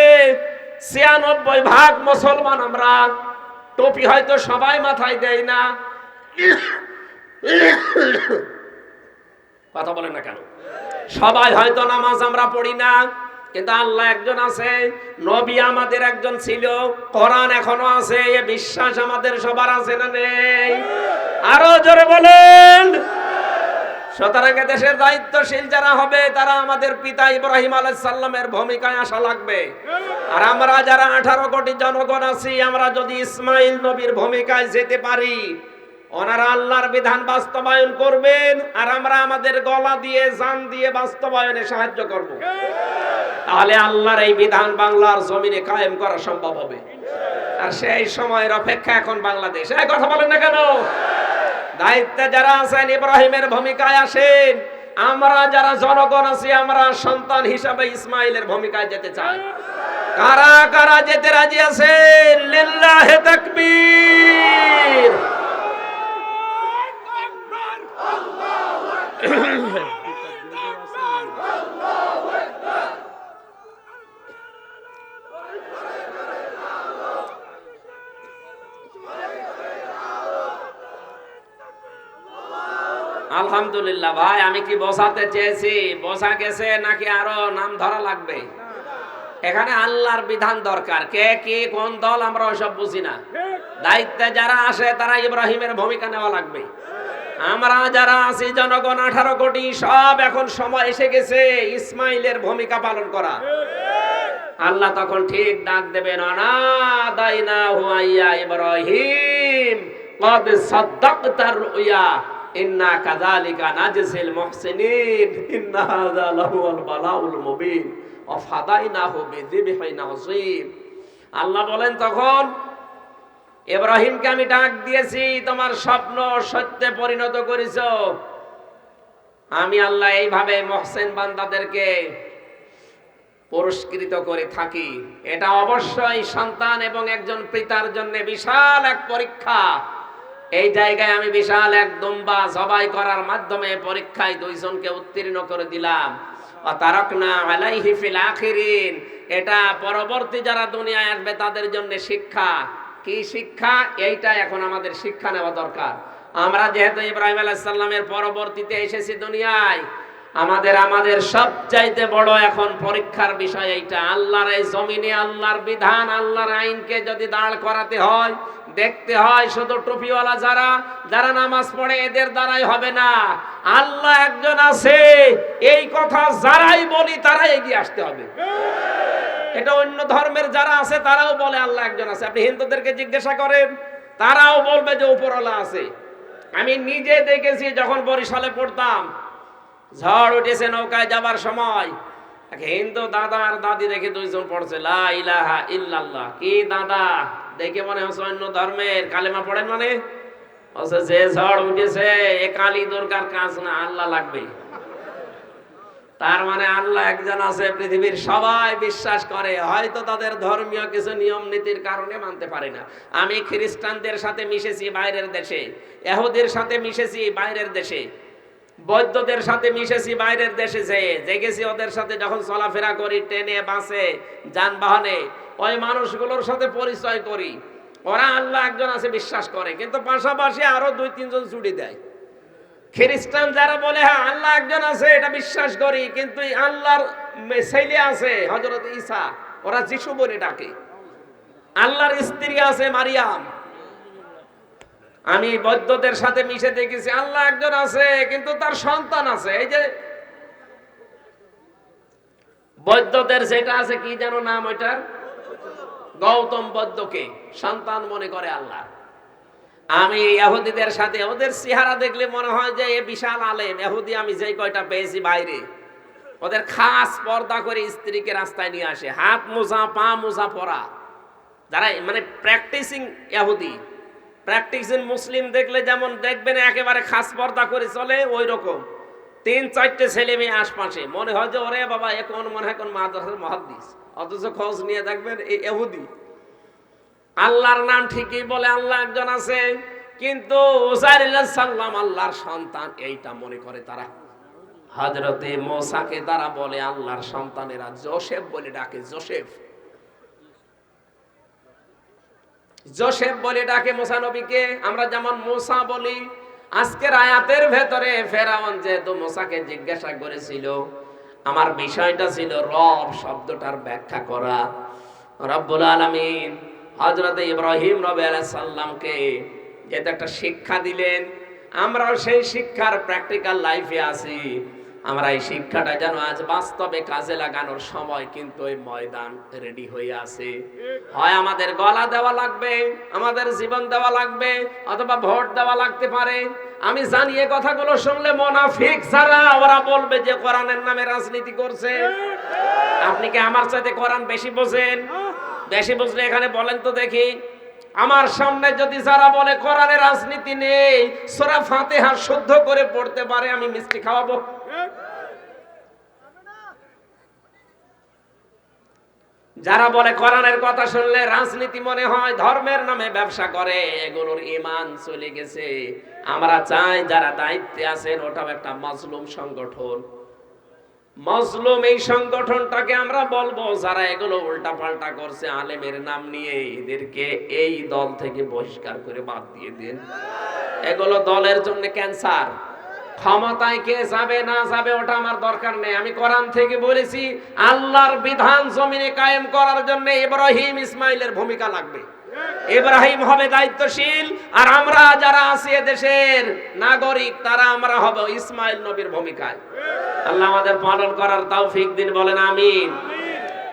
96% মুসলমান আমরা, টুপি হয়তো সবাই মাথায় দেয় না, কথা বলেন না কেন? সবাই হয়তো নামাজ আমরা পড়ি না, কিন্তু আল্লাহ একজন আছে, নবী আমাদের একজন ছিল, কোরআন এখনো আছে, এই বিশ্বাস আমাদের সবার আছে না নেই? আরো জোরে বলেন। সুতরাং দেশের দায়িত্বশীল যারা হবে তারা আমাদের পিতা ইব্রাহিম আলাইহিস সালামের ভূমিকায় আসা লাগবে। আর আমরা যারা 18 কোটি জনগণ আছি, আমরা যদি ইসমাইল নবীর ভূমিকায় যেতে পারি, ওনারা আল্লাহর বিধান বাস্তবায়ন করবেন আর আমরা আমাদের গলা দিয়ে জান দিয়ে বাস্তবায়নে সাহায্য করব। তাহলে আল্লাহর এই বিধান বাংলার জমিনে কায়েম করা সম্ভব হবে। আর সেই সময়ের অপেক্ষা এখন বাংলাদেশ। এই কথা বলেন না কেন? দায়িত্বে যারা আছেন ইব্রাহিমের ভূমিকায় আসেন, আমরা যারা জনগণ আছি আমরা সন্তান হিসাবে ইসমাইলের ভূমিকায় যেতে চাই। কারা কারা যেতে রাজি আছেন? লিল্লাহি তাকবীর। আলহামদুলিল্লাহ। ভাই আমি কি বোঝাতে চেয়েছি? বোঝা গেছে নাকি আরো নাম ধরা লাগবে? এখানে আল্লাহর বিধান দরকার। কে কি কোন দল আমরা ওসব বুঝি না। দায়িত্বে যারা আসে তারা ইব্রাহিমের ভূমিকা নেওয়া লাগবে। আমরা যারা আছি জনগণ 18 কোটি, সব এখন সময় এসে গেছে ইসমাইলের ভূমিকা পালন করা। আল্লাহ তখন ঠিক ডাক দেবেন, অনাদাইনাহু আইয়া ইব্রাহিম ক্বাদ সাদ্দাকতার রুয়া ইন্না কাযালিকা নাজজিল মুহসিনিন ইন্না হাযা লাহুল বালাউল মুবিন ওয়া ফাদাইনাহু বিযিবহিন আযীম। আল্লাহ বলেন তখন ইব্রাহিমকে আমি ডাক দিয়েছি, তোমার স্বপ্ন সত্যে পরিণত করেছো। আমি আল্লাহ এইভাবে মুহসিন বান্দাদেরকে পুরস্কৃত করে থাকি। এটা অবশ্যই সন্তান এবং একজন পিতার জন্য বিশাল এক পরীক্ষা। এই জায়গায় আমি বিশাল এক দুম্বা জবাই করার মাধ্যমে পরীক্ষায় দুইজনকে উত্তীর্ণ করে দিলাম। তারাকনা আলাইহি ফিল আখিরিন। এটা পরবর্তী যারা দুনিয়ায় আসবে তাদের জন্য শিক্ষা। কি শিক্ষা? এইটা এখন আমাদের শিক্ষা নেওয়া দরকার। আমরা যেহেতু ইব্রাহিম আলাইহিস সালামের পরবর্তীতে এসেছি দুনিয়ায়, আমাদের সবচাইতে বড় এখন পরীক্ষার বিষয় এইটা। আল্লাহর এই জমিনে আল্লাহর বিধান, আল্লাহর আইনকে যদি দাঁড় করাতে হয়, দেখতে হয় শুধু টুপিওয়ালা যারা নামাজ পড়ে এদের দ্বারাই হবে না। আল্লাহ একজন আছে, এই কথা যারাই বলি তারাই এগিয়ে আসতে হবে। এটা অন্য ধর্মের যারা আছে তারাও বলে আল্লাহ একজন আছে। আপনি হিন্দুদেরকে জিজ্ঞাসা করেন, তারাও বলবে যে উপরওয়ালা আছে। আমি নিজে দেখেছি যখন বরিশালে পড়তাম, ঝড় উঠেছে নৌকায় যাবার সময়, এক হিন্দু দাদা আর দাদি দেখে দুইজন পড়ছে লা ইলাহা ইল্লাল্লাহ। কি দাদা দেখে মনে হচ্ছে অন্য ধর্মের, কালেমা পড়েন মানে? যে ঝড় উঠেছে এ কালী দুর্গার কাজ না, আল্লাহ লাগবে। তার মানে আল্লাহ একজন আছে, পৃথিবীর সবাই বিশ্বাস করে। হয়তো তাদের ধর্মীয় কিছু নিয়ম নীতির কারণে মানতে পারে না। আমি খ্রিস্টানদের সাথে মিশেছি বাইরের দেশে, ইহুদির সাথে মিশেছি বাইরের দেশে, বৌদ্ধদের সাথে মিশেছি বাইরের দেশে, দেখেছি ওদের সাথে যখন চলাফেরা করি ট্রেনে বাসে যানবাহনে, ওই মানুষগুলোর সাথে পরিচয় করি। ওরা আল্লাহ একজন আছে বিশ্বাস করে, কিন্তু পাশাপাশি আরো 2-3 জন জুড়ি দেয়। খ্রিস্টান যারা বলে হ্যাঁ আল্লাহ একজন আছে এটা বিশ্বাস করি, কিন্তু আল্লাহর ছেলে আছে হযরত ঈসা, ওরা যিশু বলে ডাকে। আল্লাহর স্ত্রী আছে মারিয়াম। আমি বৌদ্ধদের সাথে মিশে দেখেছি আল্লাহ একজন আছে কিন্তু তার সন্তান আছে। এই যে বৌদ্ধদের যেটা আছে কি যেন নাম ওইটার, গৌতম বৌদ্ধকে সন্তান মনে করে আল্লাহ। আমি ইহুদিদের সাথে, ওদের চেহারা দেখলে মনে হয় যে এ বিশাল আলেম। ইহুদি আমি যেই কয়টা পেয়েছি বাইরে, ওদের খাস পর্দা করে স্ত্রীকে রাস্তায় নিয়ে আসে, হাত মোজা পা মোজা পরা, যারা মানে প্র্যাকটিসিং ইহুদি। প্র্যাকটিসিং মুসলিম দেখলে যেমন দেখবেন একেবারে খাস পর্দা করে চলে, ওই রকম 3-4টে ছেলে মেয়ে আশপাশে, মনে হয় যে ওরে বাবা এখন মনে হয় কোন মাদ্রাসার মুহাদ্দিস, অথচ খোঁজ নিয়ে দেখবেন এই ইহুদি। আল্লাহর নাম ঠিকই বলে আল্লাহ একজন আছে, কিন্তু উযাইর আলাইহিস সালাম আল্লাহর সন্তান এইটা মনে করে তারা। হযরতে মুসাকে তারা বলে আল্লাহর সন্তানেরা, যোসেফ বলে ডাকে, যোসেফ বলে ডাকে মুসা নবীকে। আমরা যেমন মুসা বলি। আজকের আয়াতের ভেতরে ফেরাউন যেহেতু মুসাকে জিজ্ঞাসা করেছিল, আমার বিষয়টা ছিল রব শব্দটার ব্যাখ্যা করা। রব্বুল আলামিন হযরত ইব্রাহিম নবী আলাইহিস সালামকে যেটা একটা শিক্ষা দিলেন, আমরাও সেই শিক্ষার প্র্যাকটিক্যাল লাইফে আছি। আমরা এই শিক্ষাটা যেন আজ বাস্তবে কাজে লাগানোর সময় কিন্তু এই ময়দান রেডি হয়ে আছে। হয় আমাদের গলা দেওয়া লাগবে, আমাদের জীবন দেওয়া লাগবে, অথবা ভোট দেওয়া লাগতে পারে। আমি জানি এই কথাগুলো শুনলে মুনাফিক যারা ওরা বলবে যে কোরআনের নামে রাজনীতি করছে। আপনি কি আমার সাথে কোরআন বেশি বোঝেন? বেশি বুঝলে এখানে বলেন তো দেখি। আমার সামনে যদি যারা বলে কোরআনের রাজনীতি নেই, সূরা ফাতিহা শুদ্ধ করে পড়তে পারে, আমি মিষ্টি খাওয়াবো। যারা বলে কোরআনের কথা শুনলে রাজনীতি মনে হয়, ধর্মের নামে ব্যবসা করে, এগুলোর ঈমান চলে গেছে। আমরা চাই যারা দায়িত্বে আছেন, ওটাও একটা মাজলুম সংগঠন। মাজলুম এই সংগঠনটাকে আমরা বলবো যারা এগুলো উল্টাপাল্টা করছে আলেমের নাম নিয়ে, এদেরকে এই দল থেকে বহিষ্কার করে বাদ দিয়ে দিন। এগুলো দলের জন্য ক্যান্সার। ক্ষমতায় কে যাবে না যাবে ওটা আমার দরকার নেই। আমি কোরআন থেকে বলেছি, আল্লাহর বিধান জমিনে কায়েম করার জন্য ইব্রাহিম ইসমাইলের ভূমিকা লাগবে। ইব্রাহিম হবে দায়িত্বশীল, আর আমরা যারা আছি দেশের নাগরিক তারা আমরা হব ইসমাইল নবীর ভূমিকায়। আল্লাহ আমাদের পালন করার তৌফিক দিন, বলেন আমিন।